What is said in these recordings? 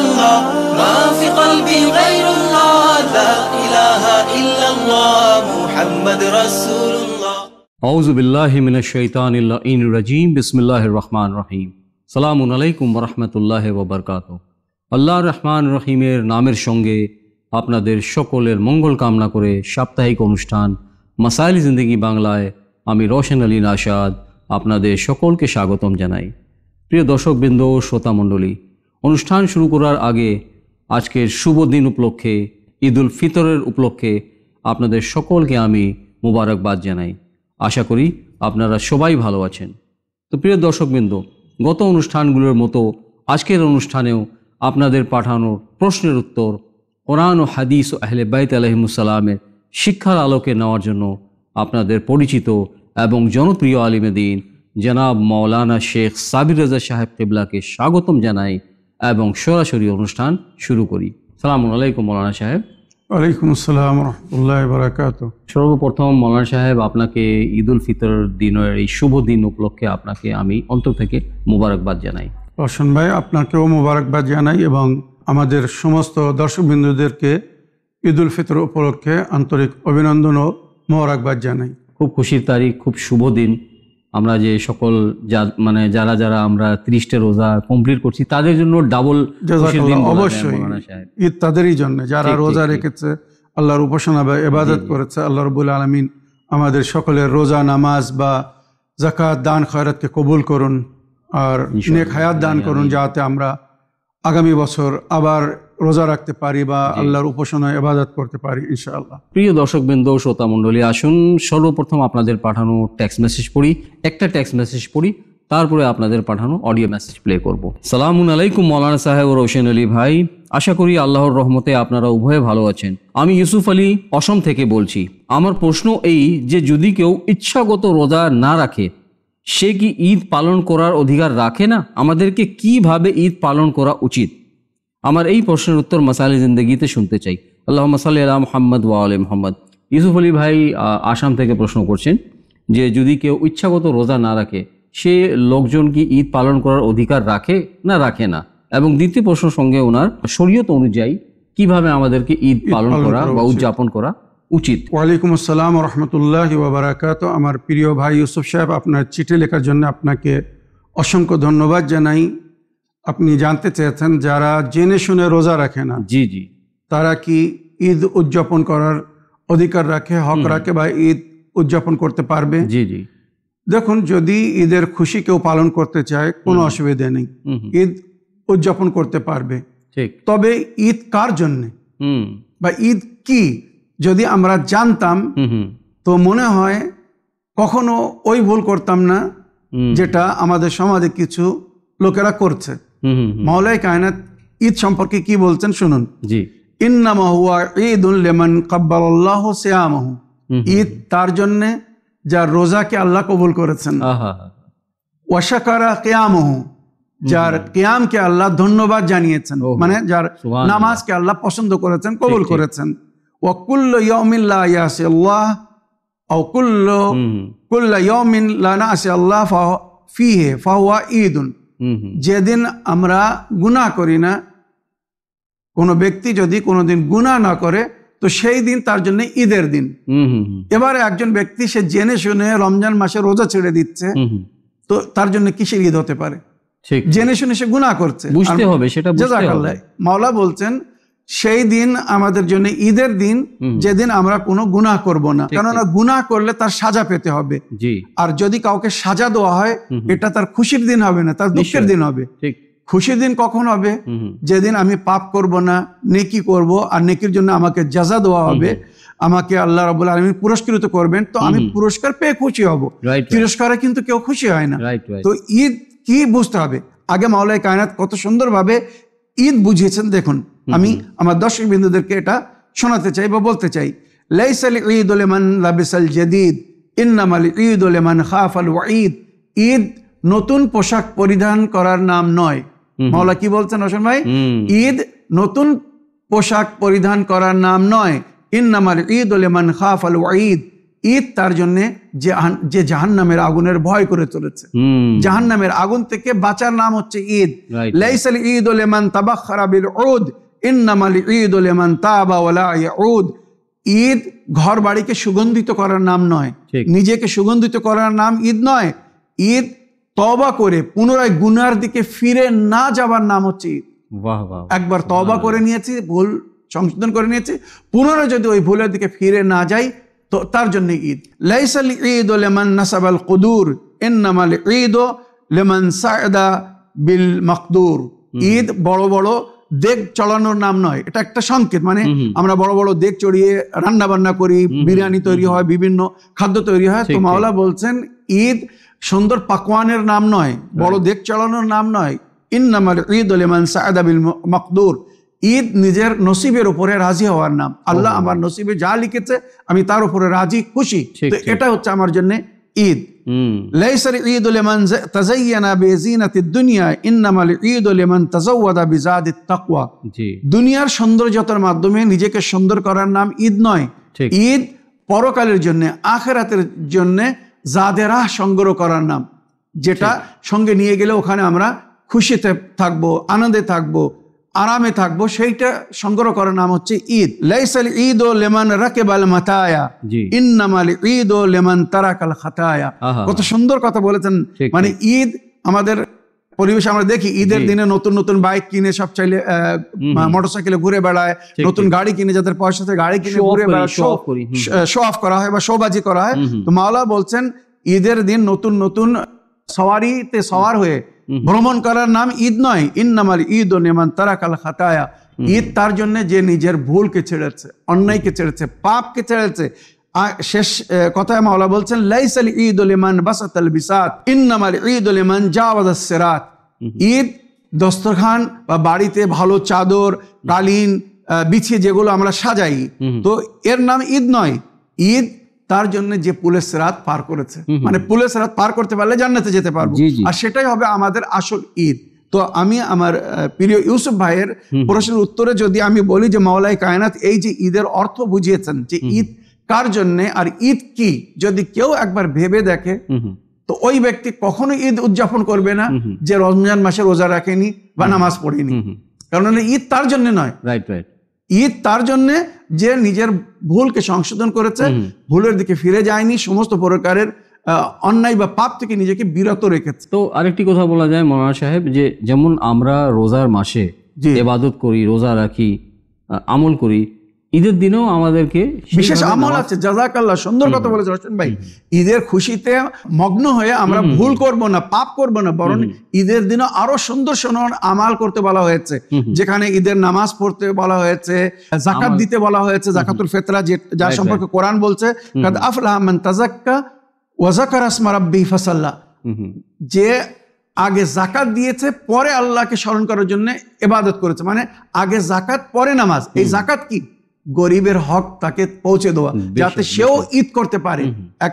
الله ما في قلبي غير الله لا إله إلا الله محمد رسول الله আউযু বিল্লাহি মিনাশ শাইতানির রাজীম বিসমিল্লাহির রহমানির রহিম সালামু আলাইকুম ওয়া রাহমাতুল্লাহি ওয়া বারাকাতুহু আল্লাহর রহমান রহিমের নামের সঙ্গে আপনাদের সকলের মঙ্গল কামনা করে সাপ্তাহিক অনুষ্ঠান মাসাইল জিন্দেগি বাংলায় আমি রওশন আলী নাশাদ আপনাদের সকলকে স্বাগতম জানাই। প্রিয় দর্শকবৃন্দ, শ্রোতা মণ্ডলী, অনুষ্ঠান শুরু করার আগে আজকের শুভ দিন উপলক্ষে ঈদুল ফিতরের উপলক্ষে আপনাদের সকলকে আমি মোবারকবাদ জানাই। আশা করি আপনারা সবাই ভালো আছেন। তো প্রিয় দর্শকবৃন্দ, গত অনুষ্ঠানগুলোর মতো আজকের অনুষ্ঠানেও আপনাদের পাঠানো প্রশ্নের উত্তর কোরআন ও হাদিস ও আহলে বাইত আলাইহিমুস সালামের শিক্ষার আলোকে নেওয়ার জন্য আপনাদের পরিচিত এবং জনপ্রিয় আলিমে দ্বীন জনাব মাওলানা শেখ সাবির রেজা সাহেব কিবলাকে স্বাগতম জানাই এবং সরাসরি অনুষ্ঠান শুরু করি। আসসালামু আলাইকুম মাওলানা সাহেব। ওয়ালাইকুম আসসালাম ওয়া রাহমাতুল্লাহি ওয়া বারাকাতুহু। সর্বপ্রথম মাওলানা সাহেব, আপনাকে ঈদুল ফিতর দিনের এই শুভ দিন উপলক্ষে আপনাকে আমি অন্তর থেকে মোবারকবাদ জানাই। রওশন ভাই, আপনাকেও মোবারকবাদ জানাই এবং আমাদের সমস্ত দর্শকবৃন্দদেরকে ঈদুল ফিতর উপলক্ষে আন্তরিক অভিনন্দন ও মোবারকবাদ জানাই। খুব খুশির তারিখ, খুব শুভ দিন। আমরা যে সকল যারা আমরা 30টা রোজা কমপ্লিট করছি তাদের জন্য ডাবল খুশির দিন। অবশ্যই ঈদ তাদেরই জন্য যারা রোজা রেখেছে, আল্লাহর উপাসনা বা ইবাদত করেছে। আল্লাহ রাব্বুল আলামিন আমাদের সকলের রোজা, নামাজ বা যাকাত, দান খয়রাতকে কবুল করুন আর নেক হায়াত দান করুন, যাতে আমরা আগামী বছর আবার রোজা রাখতে পারি বা আল্লাহর উপাসনা ইবাদত করতে পারি ইনশাআল্লাহ। প্রিয় দর্শকবৃন্দ, শ্রোতা মণ্ডলী, আসুন সর্বপ্রথম আপনাদের পাঠানো টেক্সট মেসেজ পড়ি। একটা টেক্সট মেসেজ পড়ি, তারপরে আপনাদের পাঠানো অডিও মেসেজ প্লে করব। সালামুন আলাইকুম মাওলানা সাহেব ও রওশন আলী ভাই, আশা করি আল্লাহর রহমতে আপনারা উভয়ে ভালো আছেন। আমি ইউসুফ আলী অসম থেকে বলছি। আমার প্রশ্ন এই যে যদি কেউ ইচ্ছাগত রোজা না রাখে, সে কি ঈদ পালন করার অধিকার রাখে না? আমাদেরকে কিভাবে ঈদ পালন করা উচিত? আমার এই প্রশ্নের উত্তর মাসাইল জিন্দেগিতে শুনতে চাই। আল্লাহুম্মা সাল্লি আলা মুহাম্মদ ওয়া আলি মুহাম্মদ। ইউসুফ আলী ভাই আসাম থেকে প্রশ্ন করছেন যে যদি কেউ ইচ্ছাগত রোজা না রাখে, সে লোকজন কি ঈদ পালন করার অধিকার রাখে না রাখে না, এবং দ্বিতীয় প্রশ্নের সঙ্গে ওনার শরীয়ত অনুযায়ী কিভাবে আমাদেরকে ঈদ পালন করা বা উদযাপন করা উচিত। ওয়ালাইকুম আসসালাম ওয়া রাহমাতুল্লাহি ওয়া বারাকাতুহু। আমার প্রিয় ভাই ইউসুফ সাহেব, আপনার চিঠি লেখার জন্য আপনাকে অসংখ্য ধন্যবাদ জানাই। আপনি জানতে চেয়েছেন যারা জেনে শুনে রোজা রাখে না, জি জি, তারা কি ঈদ উদযাপন করার অধিকার রাখে, হক রাখে বা ঈদ উদযাপন করতে পারবে? জি জি। দেখুন, যদি ঈদের খুশি কেউ পালন করতে চায় কোনো অসুবিধা নেই, ঈদ উদযাপন করতে পারবে। ঠিক। তবে ঈদ কার জন্যে বা ঈদ কি যদি আমরা জানতাম তো মনে হয় কখনো ওই ভুল করতাম না যেটা আমাদের সমাজে কিছু লোকেরা করছে। মাওলাই কায়নাত ঈদ সম্পর্কে কি বলছেন শুনুন। জি। ইন্নামা হুয়া ঈদুন লিমান কাব্বালাল্লাহু সিয়ামাহু। ঈদ তার জন্য যার রোজাকে আল্লাহ কবুল করেছেন। ওয়া শাকারা কিয়ামাহু, যার কিয়ামকে আল্লাহ ধন্যবাদ জানিয়েছেন, মানে যার নামাজকে আল্লাহ পছন্দ করেছেন, কবুল করেছেন। ওয়া কুল্লু ইয়াউমিন লা ইয়াসি আল্লাহ আও কুল্লু ইয়াউমিন লা নাসি আল্লাহ ফিহি ফাহুয়া ঈদুন। যেদিন আমরা গুনাহ করি না, কোনো ব্যক্তি যদি কোনোদিন গুনাহ না করে তো সেই দিন তার জন্য ঈদের দিন। এবারে একজন ব্যক্তি সে জেনে শুনে রমজান মাসে রোজা ছেড়ে দিচ্ছে, তো তার জন্য কিসের ঈদ হতে পারে? জেনে শুনে সে গুনাহ করছে, বুঝতে হবে সেটা। জাযাকাল্লাহ। মাওলা বলছেন সেই দিন আমাদের জন্য ঈদের দিন, যেদিন আমরা কোনো গুনাহ করব না, কেননা গুনাহ করলে তার সাজা পেতে হবে। আর যদি কাউকে সাজা দেওয়া হয়, এটা তার খুশির দিন হবে না, তার দুঃখের দিন হবে। খুশির দিন কখন হবে? যেদিন আমি পাপ করব না, নেকি করব, আর নেকির জন্য আমাকে জাযা দেওয়া হবে, আমাকে আল্লাহ রাব্বুল আলামিন পুরস্কৃত করবেন, তো আমি পুরস্কার পেয়ে খুশি হব। তিরস্কারে কিন্তু কেউ খুশি হয় না। তো ঈদ কি বুঝতে হবে। আগে মাওলাই কায়নাত কত সুন্দরভাবে ঈদ বুঝিয়েছেন। দেখুন, আমি আমার দর্শক বিন্দুদেরকে এটা শোনাতে চাই বা বলতে চাই। লাইসাল ঈদু লিমান লাবিসাল জাদীদ ইন্নামাল ঈদু লিমান খাফাল ওয়াঈদ। ঈদ নতুন পোশাক পরিধান করার নাম নয়। মাওলা কি বলছেন রওশন ভাই? ঈদ নতুন পোশাক পরিধান করার নাম নয়। ইন্নামাল ঈদু লিমান খাফাল ওয়াঈদ। ঈদ তার জন্য যে জাহান্নামের আগুনের ভয় করে চলেছে, জাহান্নামের আগুন থেকে বাঁচার নাম হচ্ছে ঈদ। লাইসাল ঈদ লিমান তাবাখখারা বিল উদ ইন্নামাল ঈদ লিমান তাবা ওয়া লা ইয়াউদ। ঈদ ঘর বাড়িকে সুগন্ধিত করার নাম নয়, নিজেকে সুগন্ধিত করার নাম ঈদ নয়। ঈদ তওবা করে পুনরায় গুনার দিকে ফিরে না যাবার নাম হচ্ছে ঈদ। একবার তওবা করে নিয়েছি, ভুল সংশোধন করে নিয়েছি, পুনরায় যদি ওই ভুলের দিকে ফিরে না যাই তো তার জন্য ঈদ। লাইসাল ঈদ লিমান নাসাবাল কুদুর ইন্নামাল ঈদ লিমান সা'দা বিল মাকদুর। ঈদ বড় বড় দেগ চড়ানোর নাম নয়, এটা একটা সংকেত। মানে আমরা বড় বড় দেগ চড়িয়ে রান্না বান্না করি, বিরিয়ানি তৈরি হয়, বিভিন্ন খাদ্য তৈরি হয়। তো মাওলা বলছেন ঈদ সুন্দর পাকওয়ানের নাম নয়, বড় দেগ চড়ানোর নাম নয়। ইন্নামাল ঈদ লিমান সা'দা বিল মাকদুর। ঈদ নিজের নসিবের উপরে রাজি হওয়ার নাম। আল্লাহ আমার নসিবে যা লিখেছে আমি তার উপরে রাজি, খুশি। তো এটা হচ্ছে আমার জন্য ঈদ। লাইসাল ঈদ লিমান তাযায়্যানা বিযিনাতিদ দুনিয়া ইন্নামাল ঈদ লিমান তাযাওয়াদা বিযাদিত তাকওয়া। দুনিয়ার সৌন্দর্যতার মাধ্যমে নিজেকে সুন্দর করার নাম ঈদ নয়। ঈদ পরকালের জন্য, আখিরাতের জন্য জাদে রাহ সংগ্রহ করার নাম, যেটা সঙ্গে নিয়ে গেলে ওখানে আমরা খুশিতে থাকবো, আনন্দে থাকবো, আরামে থাকবো, সেইটা সংগ্রহ করার নাম হচ্ছে ঈদ। লাইসাল ঈদ লিমান রাকিবাল মাতায়া ইন্নামাল ঈদ লিমান তারাকাল খাতায়া। কত সুন্দর কথা বলেছেন। মানে ঈদ আমাদের পরিবেশে আমরা দেখি ঈদের দিনে নতুন নতুন বাইক কিনে সব চাইলে মোটরসাইকেলে ঘুরে বেড়ায়, নতুন গাড়ি কিনে, যাদের পয়সা আছে গাড়ি কিনে ঘুরে বেড়ায়, শো অফ করা হয় বা শোবাজি করা হয়। তো মাওলা বলছেন ঈদের দিন নতুন নতুন সওয়ারিতে সওয়ার হয়ে ভ্রমণ করার নাম ঈদ নয়। ইন্নামাল ঈদ লিমান তারাকাল খাতায়া। ঈদ তার জন্য যে নিজের ভুলকে ছেড়েছে, অন্যায়কে ছেড়েছে, পাপকে ছেড়েছে। শেষ কথায় মাওলা বলছেন লাইসাল ঈদ লিমান বাসাতাল বিসাত ইন্নামাল ঈদ লিমান জাওয়াজাস সিরাত। ঈদ দস্তরখান বা বাড়িতে ভালো চাদর, কালীন বিছিয়ে যেগুলো আমরা সাজাই, তো এর নাম ঈদ নয়। ঈদ তার জন্য যে পুলের সিরাত পার করেছে, মানে পুলের সিরাত পার করতে পারলে জান্নাতে যেতে পারবো, আর সেটাই হবে আমাদের আসল ঈদ। তো আমি আমার প্রিয় ইউসুফ ভাইয়ের প্রশ্নের উত্তরে যদি আমি বলি যে মাওলাই কায়নাত এই যে ঈদের অর্থ বুঝিয়েছেন, যে ঈদ কার জন্যে আর ঈদ কি, যদি কেউ একবার ভেবে দেখে তো ওই ব্যক্তি কখনো ঈদ উদযাপন করবে না যে রমজান মাসে রোজা রাখেনি বা নামাজ পড়েনি। কারণ ঈদ তার জন্য নয়, ঈদ তার জন্য যে নিজের ভুলকে সংশোধন করেছে, ভুলের দিকে ফিরে যায়নি, সমস্ত প্রকারের অন্যায় বা পাপ থেকে নিজেকে বিরত রেখেছে। তো আরেকটি কথা বলা যায় মৌলানা সাহেব, যে যেমন আমরা রোজার মাসে ইবাদত করি, রোজা রাখি, আমল করি, ঈদের দিনেও আমাদেরকে বিশেষ আমল আছে। জাযাকাল্লাহ, সুন্দর কথা বলেছে হোসেন ভাই। ঈদের খুশিতে মগ্ন হয়ে আমরা ভুল করব না, পাপ করব না, বরং ঈদের দিনে আরো সুন্দর সুন্দর আমাল করতে বলা হয়েছে। যেখানে ঈদের নামাজ পড়তে বলা হয়েছে, যাকাত দিতে বলা হয়েছে, যাকাতুল ফিতরা, যার সম্পর্কে কোরআন বলছে কাদ আফলাহা মান তাযাক্কা ওয়া যাকারা ইসমা রাব্বিহি ফাসাল্লা। যে আগে যাকাত দিয়েছে, পরে আল্লাহকে স্মরণ করার জন্য ইবাদত করেছে। মানে আগে যাকাত, পরে নামাজ। এই যাকাত কি? গরিবের হক তাকে পৌঁছে দেওয়া, যাতে সেও ঈদ করতে পারে। এক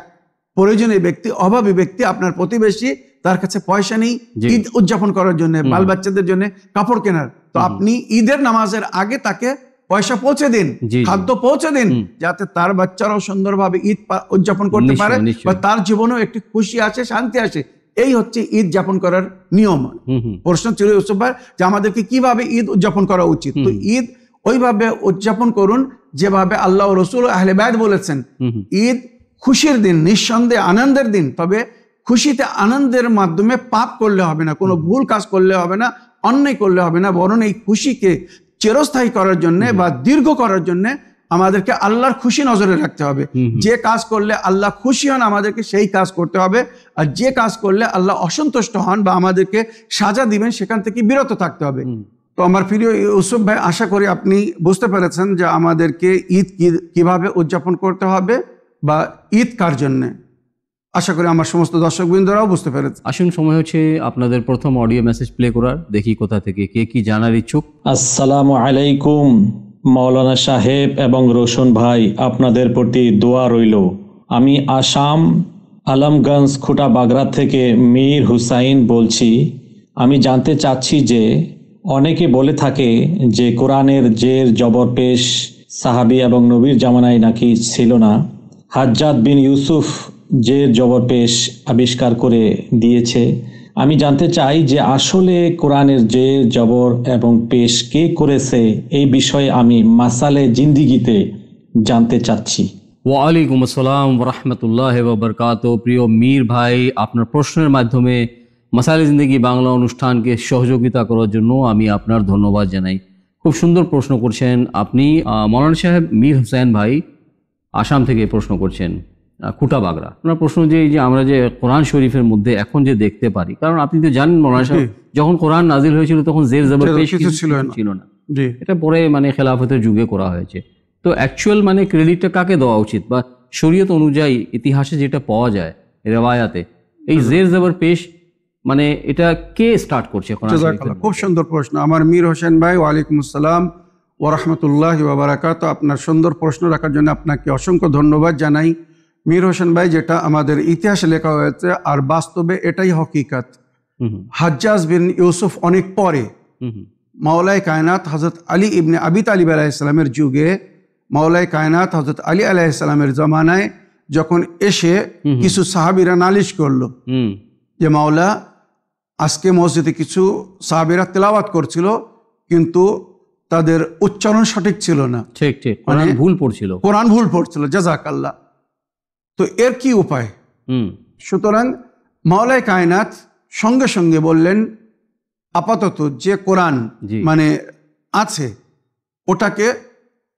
প্রয়োজনীয় ব্যক্তি, অভাবী ব্যক্তি, আপনার প্রতিবেশী, তার কাছে পয়সা নেই ঈদ উদযাপন করার জন্য, বাল বাচ্চাদের জন্য কাপড় কেনার, তো আপনি ঈদের নামাজের আগে তাকে পয়সা পৌঁছে দিন, খাদ্য পৌঁছে দিন, যাতে তার বাচ্চারাও সুন্দরভাবে ঈদ উদযাপন করতে পারে বা তার জীবনেও একটি খুশি আসে, শান্তি আসে। এই হচ্ছে ঈদ যাপন করার নিয়ম। প্রশ্ন ছিল ইউসুফ ভাই যে আমাদেরকে কিভাবে ঈদ উদযাপন করা উচিত। তো ঈদ ওইভাবে উদযাপন করুন যেভাবে আল্লাহ ও রাসূল আহলে বাইত বলেছেন। ঈদ খুশির দিন, নিঃসন্দেহে আনন্দের দিন, তবে খুশিতে আনন্দের মাধ্যমে পাপ করলে হবে না, কোনো ভুল কাজ করলে হবে না, অন্যায় করলে হবে না, বরং এই খুশিকে চিরস্থায়ী করার জন্য বা দীর্ঘ করার জন্য আমাদেরকে আল্লাহর খুশি নজরে রাখতে হবে। যে কাজ করলে আল্লাহ খুশি হন আমাদেরকে সেই কাজ করতে হবে, আর যে কাজ করলে আল্লাহ অসন্তুষ্ট হন বা আমাদেরকে সাজা দিবেন সেখান থেকে বিরত থাকতে হবে। তো আমার প্রিয় ইউসুফ ভাই, আশা করি আপনি বুঝতে পেরেছেন যে আমাদেরকে ঈদ কিভাবে উদযাপন করতে হবে বা ঈদ কার জন্যে। আশা করি আমার সমস্ত দর্শকবৃন্দরাও বুঝতে পেরেছে। আসুন, সময় হচ্ছে আপনাদের প্রথম অডিও মেসেজ প্লে করার। দেখি কোথা থেকে কে কি জানার ইচ্ছুক। আসসালামু আলাইকুম মাওলানা সাহেব এবং রোশন ভাই, আপনাদের প্রতি দোয়া রইল। আমি আসাম আলমগঞ্জ খুটা বাগরা থেকে মীর হুসাইন বলছি। আমি জানতে চাচ্ছি যে অনেকে বলে থাকে যে কোরআনের জের জবর পেশ সাহাবী এবং নবীর জামানায় নাকি ছিল না, হাজ্জাদ বিন ইউসুফ যে জবর পেশ আবিষ্কার করে দিয়েছে। আমি জানতে চাই যে আসলে কোরআনের যে জবর এবং পেশ কে করেছে, এই বিষয়ে আমি মাসালে জিন্দিগিতে জানতে চাচ্ছি। ওয়ালাইকুম আসসালাম ওরহমতুল্লাহ ওবরকাত। প্রিয় মীর ভাই, আপনার প্রশ্নের মাধ্যমে মাসাইলে জিন্দেগি বাংলা অনুষ্ঠানকে সহযোগিতা করার জন্য আমি আপনার ধন্যবাদ জানাই। খুব সুন্দর প্রশ্ন করছেন আপনি। মৌলানা সাহেব মীর হোসেন ভাই আসাম থেকে প্রশ্ন করছেন, খুটা বাগড়া। আপনার প্রশ্ন যে এই যে আমরা যে কোরআন শরীফের মধ্যে এখন যে দেখতে পারি, কারণ আপনি তো জানেন মৌলানা সাহেব, যখন কোরআন নাজিল হয়েছিল তখন জের জবর পেশ কিছু ছিল না। এটা পরে মানে খেলাফতের যুগে করা হয়েছে। তো অ্যাকচুয়াল মানে ক্রেডিটটা কাকে দেওয়া উচিত, বা শরীয়ত অনুযায়ী ইতিহাসে যেটা পাওয়া যায় রেওয়ায়াতে, এই জের জবর পেশ মানে এটা কে স্টার্ট করছে? খুব সুন্দর প্রশ্ন আমার মীর হোসেন ভাই। ওয়ালাইকুম আসসালাম ওরহমতুল্লাহি ওয়া বারাকাতুহু। আপনার সুন্দর প্রশ্ন রাখার জন্য আপনাকে অসংখ্য ধন্যবাদ জানাই মীর হোসেন ভাই। যেটা আমাদের ইতিহাসে লেখা হয়েছে আর বাস্তবে এটাই হকিকত। হাজ্জাজ বিন ইউসুফ অনেক পরে মাওলায়ে কায়নাত হযরত আলী ইবনে আবি তালিব আলাইহিস সালামের যুগে, মাওলায়ে কায়নাত হযরত আলী আলাইহিস সালামের জমানায় যখন এসে কিছু সাহাবীরা নালিশ করলো যে মাওলা, আজকে মসজিদে কিছু সাহাবীরা তেলাওয়াত করছিল কিন্তু তাদের উচ্চারণ সঠিক ছিল না। ঠিক ঠিক, কোরআন ভুল পড়ছিল। জাযাকাল্লাহ। তো এর কি উপায়? সুতরাং মাওলায়ে কায়নাত সঙ্গে সঙ্গে বললেন, আপাতত যে কোরআন মানে আছে ওটাকে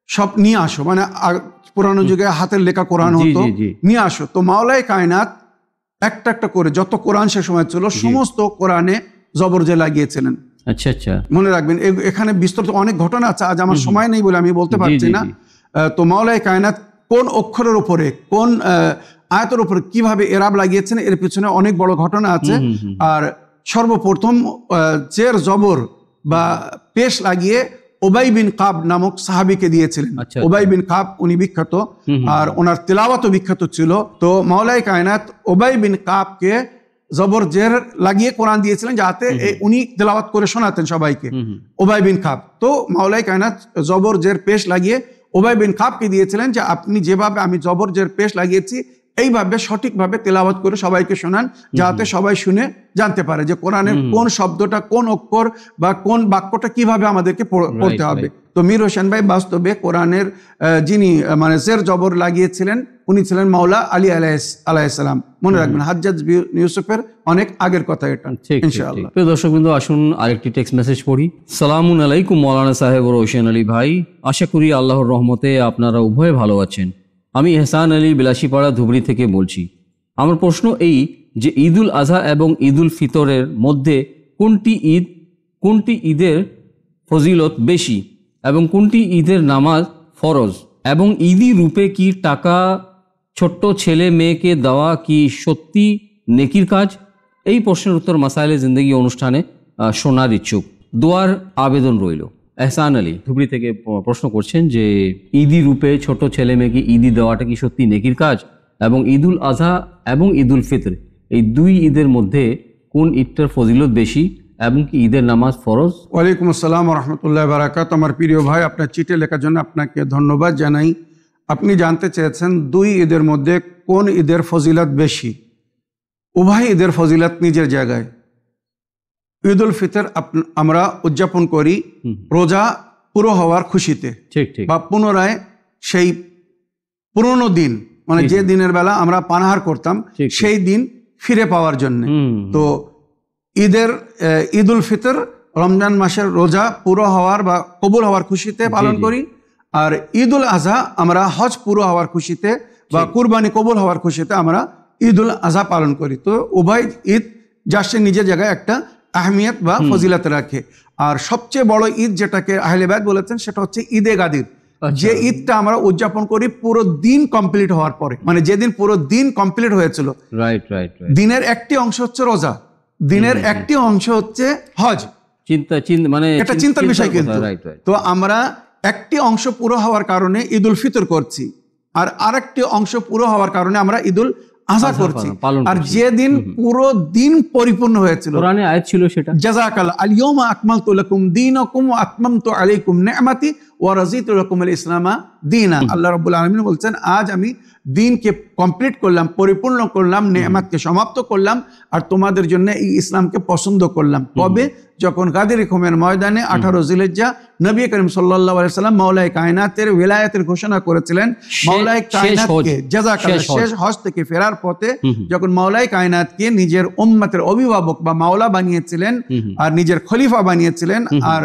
সব নিয়ে আসো, মানে পুরানো যুগে হাতের লেখা কোরআন হতো, নিয়ে আসো। তো মাওলায়ে কায়নাত একটা একটা করে যত কোরআন সে সময় ছিল সমস্ত কোরআনে জবর জে লাগিয়েছিলেন। আচ্ছা আচ্ছা, মনে রাখবেন এখানে বিস্তৃত অনেক ঘটনা আছে, আজ আমার সময় নেই বলে আমি বলতে পারছি না। তো মাওলায়ে কায়নাত কোন অক্ষরের উপরে, কোন আয়াতের উপরে কিভাবে এরাব লাগিয়েছেন এর পিছনে অনেক বড় ঘটনা আছে। আর সর্বপ্রথম জের জবর বা পেশ লাগিয়ে উবাই বিন কাব নামক সাহাবীকে দিয়েছিলেন। উবাই বিন কাব উনি বিখ্যাত, আর ওনার তিলাওয়াতও বিখ্যাত ছিল। তো মাওলায়ে কায়নাত উবাই বিন কাবকে জবর জের লাগিয়ে কোরআন দিয়েছিলেন যাতে উনি তেলাওয়াত করে শোনাতেন সবাইকে, উবাই বিন কাব। তো মাওলায়ে কায়নাত জবর জের পেশ লাগিয়ে উবাই বিন কাবকে দিয়েছিলেন যে আপনি যেভাবে আমি জবর জের পেশ লাগিয়েছি এইভাবে সঠিকভাবে তেলাওয়াত করে সবাইকে শোনান, যাতে সবাই শুনে জানতে পারে যে কোরআনের কোন শব্দটা, কোন অক্ষর বা কোন বাক্যটা কিভাবে আমাদেরকে পড়তে হবে। তো মীর হোসেন ভাই, বাস্তবে কোরআনের যিনি মানে জের জবর লাগিয়েছিলেন উনি ছিলেন মাওলা আলী আলাইহিস সালাম। মনে রাখবেন, হাজ্জাজ বিন ইউসুফের অনেক আগের কথা এটা, ইনশাআল্লাহ। প্রিয় দর্শকবৃন্দ, আসুন আরেকটি টেক্সট মেসেজ পড়ি। সালামুন আলাইকুম মাওলানা সাহেব ও রোশন আলী ভাই, আশা করি আল্লাহর রহমতে আপনারা উভয়ে ভালো আছেন। আমি এহসান আলী বিলাসীপাড়া ধুবড়ি থেকে বলছি। আমার প্রশ্ন এই যে ঈদুল আজহা এবং ঈদুল ফিতরের মধ্যে কোনটি ঈদের ফজিলত বেশি এবং কোনটি ঈদের নামাজ ফরজ, এবং ঈদি রূপে কি টাকা ছোট্ট ছেলে মেয়েকে দেওয়া কি সত্যি নেকির কাজ? এই প্রশ্নের উত্তর মাসাইলে জিন্দেগি অনুষ্ঠানে শোনার ইচ্ছুক। দোয়ার আবেদন রইল। এহসান আলী ধুবড়ি থেকে প্রশ্ন করছেন যে ঈদি রূপে ছোট ছেলে মেয়েকে ঈদি দেওয়াটা কি সত্যি নেকির কাজ, এবং ঈদুল আজহা এবং ঈদুল ফিতর এই দুই ঈদের মধ্যে কোন ঈদটার ফজিলত বেশি এবং কি ঈদের নামাজ ফরজ? ওয়ালাইকুম আসসালাম রহমতুল্লাহ বারাকাত। আমার প্রিয় ভাই, আপনার চিঠি লেখার জন্য আপনাকে ধন্যবাদ জানাই। আপনি জানতে চেয়েছেন দুই ঈদের মধ্যে কোন ঈদের ফজিলত বেশি। উভয় ঈদের ফজিলত নিজের জায়গায়। ঈদুল ফিতর আমরা উদযাপন করি রোজা পুরো হওয়ার খুশিতে, বা পুনরায় সেই পুরনো দিন, মানে যে দিনের বেলা আমরা পানাহার করতাম সেই দিন ফিরে পাওয়ার জন্য। তো ঈদুল ফিতর রমজান মাসের রোজা পুরো হওয়ার বা কবুল হওয়ার খুশিতে পালন করি, আর ঈদুল আজহা আমরা হজ পুরো হওয়ার খুশিতে বা কুরবানি কবুল হওয়ার খুশিতে আমরা ঈদুল আজহা পালন করি। তো উভয় ঈদ যার সে নিজের জায়গায় একটা আহমিয়ত বা ফজিলত রাখে। আর সবচেয়ে বড় ঈদ যেটাকে আহলে বাইত বলেছেন সেটা হচ্ছে ঈদে গাদির, যে ঈদটা আমরা উদযাপন করি পুরো দিন কমপ্লিট হওয়ার পরে, মানে যেদিন পুরো দিন কমপ্লিট হয়েছিল। দিনের একটি অংশ হচ্ছে রোজা, দিনের একটি অংশ হচ্ছে হজ। মানে এটা চিন্তার বিষয় কিন্তু। তো আমরা একটি অংশ পুরো হওয়ার কারণে ঈদুল ফিতর করছি, আর আরেকটি অংশ পুরো হওয়ার কারণে আমরা ঈদুল আশা করছি। পালন আর করছি। যেদিন পুরো দিন পরিপূর্ণ হয়েছিল, কোরআনে আয়াত ছিল সেটা, জাযাকাল্লাহ আল ইয়াউমা আকমালতু লাকুম দীনাকুম ওয়া আতমামতু আলাইকুম নি'মাতি ওয়া রাযীতু লাকুম আল ইসলামা দীনা। আল্লাহ রাব্বুল আলামিন বলছেন, আজ আমি দিনকে কমপ্লিট করলাম, পরিপূর্ণ করলাম, নেয়ামতকে সমাপ্ত করলাম, আর তোমাদের জন্য এই ইসলামকে পছন্দ করলাম। কবে? যখন গাদির খুমের ময়দানে 18 জিলহিজ্জা নবী করিম সাল্লাল্লাহু আলাইহি সাল্লাম মাওলায়ে কায়নাতের ওলায়াতের ঘোষণা করেছিলেন। মাওলায়ে কায়নাতকে জাযাকাল্লাহ শেষ হজ থেকে ফেরার পথে যখন মাওলায়ে কায়নাতকে নিজের উম্মতের অভিভাবক বা মাওলা বানিয়েছিলেন আর নিজের খলিফা বানিয়েছিলেন, আর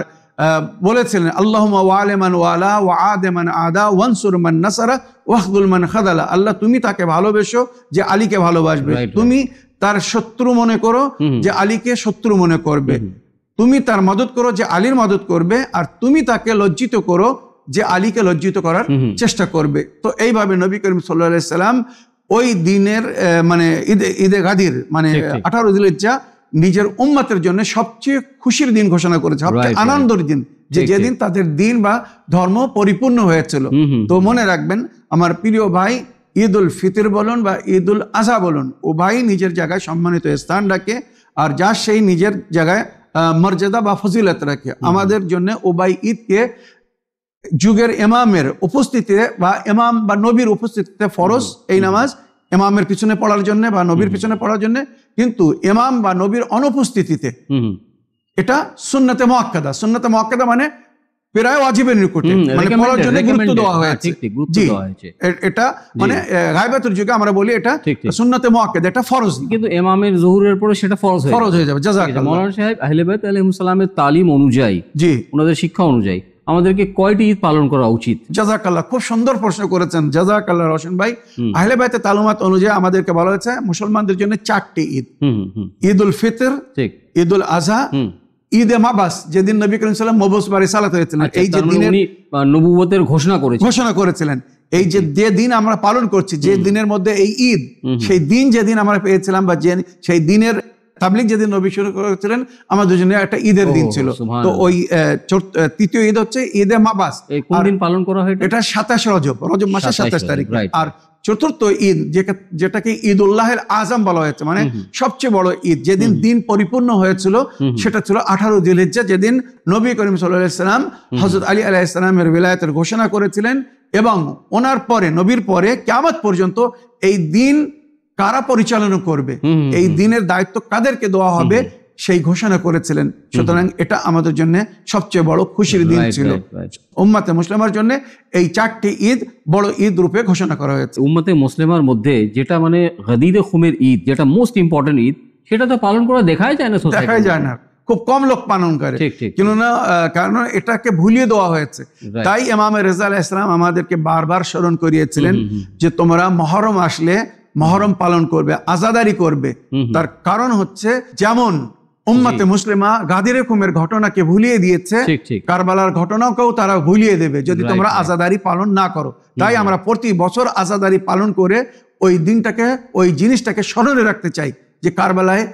বলেছিলেন আল্লাহুম্মা ওয়ালি মান ওয়ালা ওয়া আদি মান আদা ওয়ানসুর মান নাসারা ওয়াখযুল মান খাযালা। আল্লাহ তুমি তাকে ভালোবেসো যে আলীকে ভালোবাসবে, তুমি তার শত্রু মনে করো যে আলীকে শত্রু মনে করবে, তুমি তার মদদ করো যে আলীর মদদ করবে, আর তুমি তাকে লজ্জিত করো যে আলীকে লজ্জিত করার চেষ্টা করবে। তো এইভাবে নবী করিম সাল্লাল্লাহু আলাইহি সাল্লাম ওই দিনের মানে ঈদে গাদির মানে 18 জিলহিজ্জা নিজের উম্মতের জন্য সবচেয়ে খুশির দিন ঘোষণা করেছে, সবচেয়ে আনন্দের দিন, যে যেদিন তাদের দিন বা ধর্ম পরিপূর্ণ হয়েছিল। তো মনে রাখবেন আমার প্রিয় ভাই, ঈদ উল ফিতর বলুন বা ঈদ উল আজহা বলুন, ও ভাই নিজের জায়গায় সম্মানিত স্থান রাখে, আর যা সেই নিজের জায়গায় মর্যাদা বা ফজিলত রাখে। আমাদের জন্য ও ভাই ঈদকে যুগের ইমামের উপস্থিতিতে বা ইমাম বা নবীর উপস্থিতিতে ফরজ এই নামাজ ইমামের পিছনে পড়ার জন্য বা নবীর পিছনে পড়ার জন্য, কিন্তু ইমাম বা নবীর অনুপস্থিতিতে এটা সুন্নতে মুআক্কাদা। সুন্নতে মুআক্কাদা মানে প্রায় ওয়াজিবের নিকটে, মানে পড়ার জন্য গুরুত্ব দেওয়া হয়েছে। জি, এটা মানে গায়বাতুল যুগে আমরা বলি এটা সুন্নতে মুআক্কাদা, এটা ফরজ, কিন্তু ইমামের যুহুরের পরে সেটা ফরজ হয়ে যাবে। জাযাকাল্লাহ। মাওলানা সাহেব, আহলে বাইত আলাইহিস সালামের তালিম অনুযায়ী, জি, ওনাদের শিক্ষা অনুযায়ী আমাদেরকে কয়টি ঈদ পালন করা উচিত? জাযাকাল্লাহ, খুব সুন্দর প্রশ্ন করেছেন, জাযাকাল্লাহ রওশন ভাই। আহলে বাইতের তালুমাত অনুযায়ী আমাদেরকে বলা হয়েছে মুসলমানদের জন্য 4টি ঈদ: ঈদ উল ফিতর, ঈদ উল আজহা, ঈদে মাবাস, যেদিন নবী করিম সাল্লাল্লাহু আলাইহি ওয়াসাল্লাম মবউস বা রিসালাত হয়েছিলেন, এই যে দিনের নবুয়তের ঘোষণা করেছিলেন, এই যে দিন আমরা পালন করছি, যে দিনের মধ্যে এই ঈদ, সেই দিন যেদিন আমরা পেয়েছিলাম বা সেই দিনের তাবলীগ যেদিন নবী শুরু করেছিলেন, আমাদের জন্য একটা ঈদের দিন ছিল। তো ওই তৃতীয় ঈদ হচ্ছে ঈদে মাবাস। কোন দিন পালন করা হয়? এটা 27 রজব মাসের 27 তারিখ। আর চতুর্থ ঈদ যেটাকে ঈদ উল্লাহের আজম বলা হয়েছে, মানে সবচেয়ে বড় ঈদ, যেদিন দিন পরিপূর্ণ হয়েছিল, সেটা ছিল 18 জিলহিজ্জা, যেদিন নবী করিম সাল্লাল্লাহু আলাইহি ওয়াসাল্লাম হযরত আলী আলাইহিস সালামের বিলায়াতের ঘোষণা করেছিলেন, এবং ওনার পরে নবীর পরে কিয়ামত পর্যন্ত এই দিন কারা পরিচালনা করবে, এই দিনের দায়িত্ব কাদেরকে দেওয়া হবে, সেই ঘোষণা করেছিলেন। সুতরাং এটা আমাদের জন্য সবচেয়ে বড় খুশির দিন ছিল। উম্মতে মুসলিমার জন্য এই 4টি ঈদ বড় ঈদ রূপে ঘোষণা করা হয়েছে। উম্মতে মুসলিমার মধ্যে যেটা মানে গাদির খুমের ঈদ, যেটা মোস্ট ইম্পর্টেন্ট ঈদ, সেটা তো পালন করা দেখাই যায় না, খুব কম লোক পালন করে, কারণ এটাকে ভুলিয়ে দেওয়া হয়েছে। তাই ইমাম রেজা আলাইহিস সালাম আমাদেরকে বারবার স্মরণ করিয়েছিলেন যে তোমরা মুহররম আসলে মুহররম পালন করবে, আযাদারি করবে। তার কারণ হচ্ছে, যেমন উম্মতে মুসলিমা গাদির খুমের ঘটনাকে ভুলিয়ে দিয়েছে, কারবালার ঘটনাকেও তারা ভুলিয়ে দেবে যদি তোমরা আযাদারি পালন না করো। তাই আমরা প্রতি বছর আযাদারি পালন করে ওই দিনটাকে, ওই জিনিসটাকে স্মরণে রাখতে চাই যে কারবালায়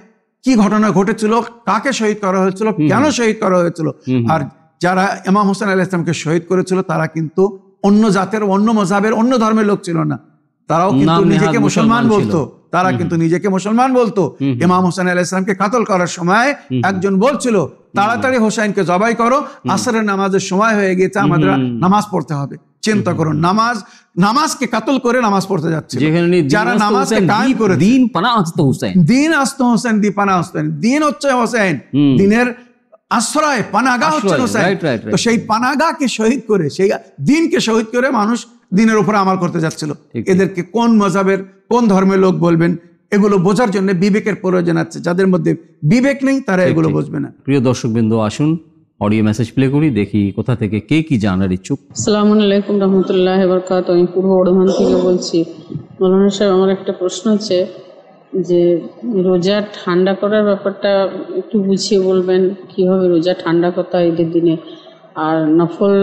কি ঘটনা ঘটেছিল, কাকে শহীদ করা হয়েছিল, কেন শহীদ করা হয়েছিল। আর যারা ইমাম হোসেন আলাইহিস সালামকে শহীদ করেছিল তারা কিন্তু অন্য জাতের, অন্য মাযহাবের, অন্য ধর্মের লোক ছিল না, তারাও কিন্তু নিজেকে মুসলমান বলতো। ইমাম হোসেন আলাইহিস সালামকে কাতল করার সময় একজন বলছিল, তাড়াতাড়ি হোসেনকে জবাই করো, আসরের নামাজের সময় হয়ে গেছে, আমাদের নামাজ পড়তে হবে। চিন্তা করুন, নামাজকে কাতল করে নামাজ পড়তে যাচ্ছে, যারা নামাজকে কায়েম করে দিন পানা আসতো হোসেন, দিন আসতো হোসেন, দি পানা হোসেন, দিন হচ্ছে হোসেন, দিনের আশ্রয় পানাগাহ হচ্ছে হোসেন। তো সেই পানাগাহকে শহীদ করে, সেই দিনকে শহীদ করে মানুষ দিনের উপরে আমল করতে যাচ্ছিল। এদেরকে কোন মাযহাবের, কোন ধর্মের লোক বলবেন, এগুলো বোঝার জন্য বিবেকের প্রয়োজন আছে। যাদের মধ্যে বিবেক নেই তারা এগুলো বুঝবে না। প্রিয় দর্শকবৃন্দ, আসুন অডিও মেসেজ প্লে করি, দেখি কোথা থেকে কে কি জানার ইচ্ছুক। আসসালামু আলাইকুম রহমতুল্লাহি ওয়া বারাকাতুহু। আমি পূর্ব বর্ধমান থেকে বলছি। মাওলানা সাহেব, আমার একটা প্রশ্ন হচ্ছে যে রোজা ঠান্ডা করার ব্যাপারটা একটু বুঝিয়ে বলবেন, কিভাবে রোজা ঠান্ডা করতে হয় ঈদের দিনে। আর নফল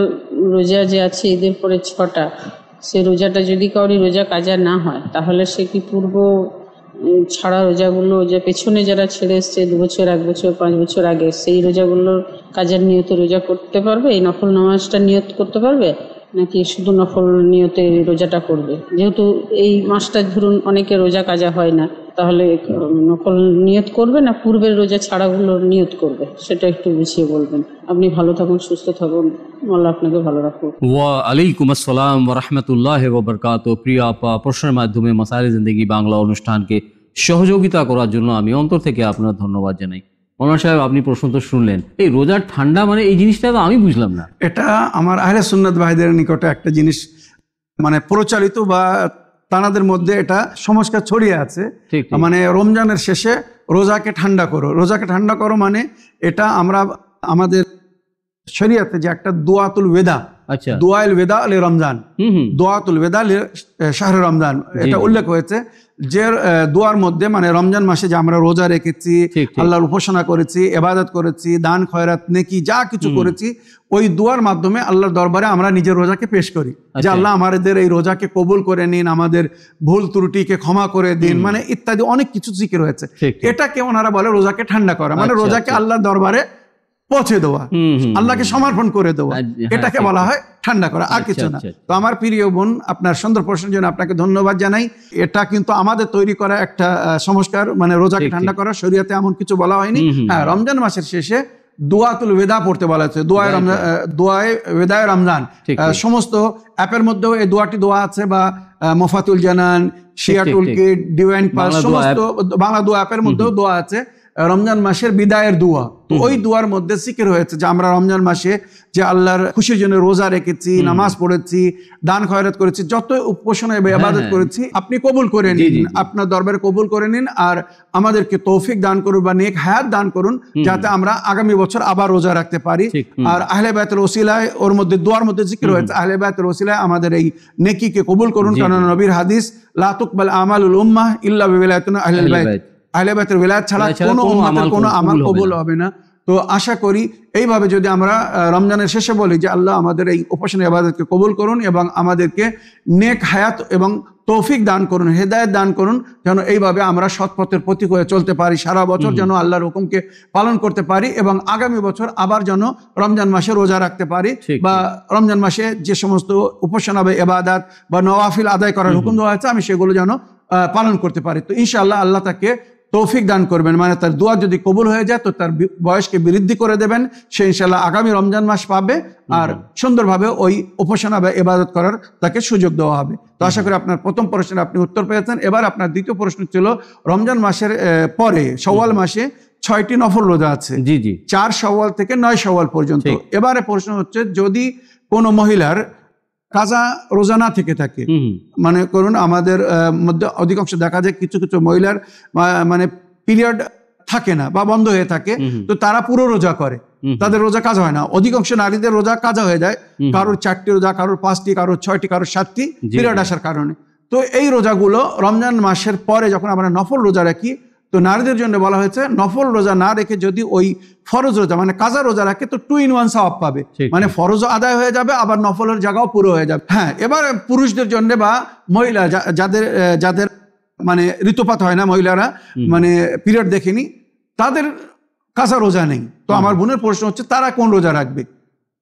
রোজা যে আছে ঈদের পরে 6টা, সে রোজাটা যদি কাউরি রোজা কাজা না হয়, তাহলে সে কি পূর্ব ছাড়া রোজাগুলো, যে পেছনে যারা ছেড়ে এসছে 2 বছর, 1 বছর, 5 বছর আগে, সেই রোজাগুলোর কাজার নিয়ত রোজা করতে পারবে, এই নফল নামাজটা নিয়ত করতে পারবে? নাকি শুধু নফল নিয়তে রোজাটা করবে? যেহেতু এই মাসটা ধরুন অনেকে রোজা কাজা হয় না, তাহলে নফল নিয়ত করবে না পূর্বের রোজা ছাড়াগুলোর নিয়ত করবে, সেটা একটু বুঝিয়ে বলবেন। আপনি ভালো থাকুন, সুস্থ থাকুন, আল্লাহ আপনাকে ভালো রাখুন। ওয়া আলাইকুম আসসালাম ওয়া রাহমাতুল্লাহি ওয়া বারাকাতুহু। প্রিয় আপা, প্রশ্নের মাধ্যমে মাসাইলে জিন্দেগি বাংলা অনুষ্ঠানকে সহযোগিতা করার জন্য আমি অন্তর থেকে আপনার ধন্যবাদ জানাই। মৌলানা সাহেব, আপনি প্রশ্ন তো শুনলেন, এই রোজার ঠান্ডা মানে এই জিনিসটা তো আমি বুঝলাম না। এটা আমার আহলে সুন্নাত ভাইদের নিকটে একটা জিনিস মানে প্রচলিত বা তানাদের মধ্যে এটা সংস্কার ছড়িয়ে আছে। ঠিক, ঠিক। মানে রমজানের শেষে রোজাকে ঠান্ডা করো, রোজাকে ঠান্ডা করো মানে এটা আমরা আমাদের শরীয়তে যে একটা দোয়াতুল ওয়েদা, আচ্ছা, দোয়াইল ওয়েদা আলী রমজান, দোয়াতুল ওয়েদা আলী শাহরে রমজান, এটা উল্লেখ হয়েছে যে দোয়ার মধ্যে মানে রমজান মাসে যে আমরা রোজা রেখেছি, আল্লাহর উপাসনা করেছি, ইবাদত করেছি, দান খয়রাত নেকি যা কিছু করেছি, ওই দোয়ার মাধ্যমে আল্লাহর দরবারে আমরা নিজের রোজাকে পেশ করি যে আল্লাহ আমাদের এই রোজাকে কবুল করে নিন, আমাদের ভুল ত্রুটিকে ক্ষমা করে দিন, মানে ইত্যাদি অনেক কিছু জিকির হয়েছে। এটাকে ওনারা বলে রোজাকে ঠান্ডা করা, মানে রোজাকে আল্লাহর দরবারে পৌঁছে দেওয়া, আল্লাহকে সমর্পণ করে দেওয়া, এটাকে বলা হয় ঠান্ডা করা, আর কিছু না। তো আমার প্রিয় বোন, আপনার সুন্দর প্রশ্নের জন্য আপনাকে ধন্যবাদ জানাই। এটা কিন্তু আমাদের তৈরি করা একটা সংস্কার, মানে রোজাকে ঠান্ডা করা, শরীয়তে এমন কিছু বলা হয়নি। হ্যাঁ, রমজান মাসের শেষে দোয়াতুল ওয়েদা পড়তে বলা হয়েছে, দোয়ায়ে ওয়েদায়ে রমজান। সমস্ত অ্যাপের মধ্যেও এই দোয়াটি দোয়া আছে, বা মুফাতুল জানান, শিয়া টুলকিট, ডিভাইন পাস, সমস্ত বাংলা দোয়া অ্যাপের মধ্যেও দোয়া আছে রমজান মাসের বিদায়ের দোয়া। তো ওই দোয়ার মধ্যে জিকির হয়েছে যে আমরা রমজান মাসে যে আল্লাহর খুশির জন্য রোজা রেখেছি, নামাজ পড়েছি, দান খয়রাত করেছি, যত উপাসনা এবং ইবাদত করেছি আপনি কবুল করে নিন, আপনার দরবারে কবুল করে নিন, আর আমাদেরকে তৌফিক দান করুন বা নেক হায়াত দান করুন, যাতে আমরা আগামী বছর আবার রোজা রাখতে পারি। আর আহলে বাইতের ওসিলায় ওর মধ্যে দোয়ার মধ্যে জিকির হয়েছে আহলে বাইতের ওসিলায় আমাদের এই নেকিকে কবুল করুন, কারণ নবীর হাদিস লা তুকবাল আমালুল উম্মাহ ইল্লা বিওলায়াতিন আহলিল বাইত, আহলে বাইতের ওলায়াত ছাড়া কোনো উম্মতের কোনো আমল কবুল হবে না। তো আশা করি এইভাবে যদি আমরা রমজানের শেষে বলি যে আল্লাহ আমাদের এই উপাসনা ইবাদতকে কবুল করুন এবং আমাদেরকে নেক হায়াত এবং তৌফিক দান করুন, হেদায়েত দান করুন, যেন এইভাবে আমরা সৎপথের প্রতীক হয়ে চলতে পারি, সারা বছর যেন আল্লাহর হুকুমকে পালন করতে পারি এবং আগামী বছর আবার যেন রমজান মাসে রোজা রাখতে পারি, বা রমজান মাসে যে সমস্ত উপাসনা বা ইবাদত বা নওয়াফিল আদায় করার হুকুম দেওয়া হয়েছে আমি সেগুলো যেন পালন করতে পারি। তো ইনশাআল্লাহ আল্লাহ তাকে তৌফিক দান করবেন, মানে তার দোয়া যদি কবুল হয়ে যায় তো তার বয়সকে বৃদ্ধি করে দেবেন, সে ইনশাআল্লাহ আগামী রমজান মাস পাবে আর সুন্দরভাবে ওই উপাসনা বা ইবাদত করার তাকে সুযোগ দেওয়া হবে। তো আশা করি আপনার প্রথম প্রশ্নের আপনি উত্তর পেয়েছেন। এবার আপনার দ্বিতীয় প্রশ্ন ছিল রমজান মাসের পরে শাওয়াল মাসে 6টি নফল রোজা আছে, 4 শাওয়াল থেকে 9 শাওয়াল পর্যন্ত। এবারে প্রশ্ন হচ্ছে যদি কোনো মহিলার কাজা রোজা না থেকে থাকে, মানে করুন আমাদের মধ্যে অধিকাংশ দেখা যায় কিছু কিছু মহিলার মানে পিরিয়ড থাকে না বা বন্ধ হয়ে থাকে, তো তারা পুরো রোজা করে, তাদের রোজা কাজা হয় না। অধিকাংশ নারীদের রোজা কাজা হয়ে যায়, কারোর 4টি রোজা, কারোর 5টি, কারোর 6টি, কারোর 7টি পিরিয়ড আসার কারণে। তো এই রোজাগুলো রমজান মাসের পরে যখন আমরা নফল রোজা রাখি, তো নারীদের জন্য বলা হয়েছে নফল রোজা না রেখে যদি ওই ফরজ রোজা মানে কাজা রোজা রাখে তো 2 in 1 সওয়াব পাবে, মানে ফরজ আদায় হয়ে যাবে আবার নফলের জায়গাও পুরো হয়ে যাবে। হ্যাঁ, এবার পুরুষদের জন্য বা মহিলা যাদের মানে ঋতুপাত হয় না, মহিলারা মানে পিরিয়ড দেখেনি, তাদের কাজা রোজা নেই। তো আমার বোনের প্রশ্ন হচ্ছে তারা কোন রোজা রাখবে?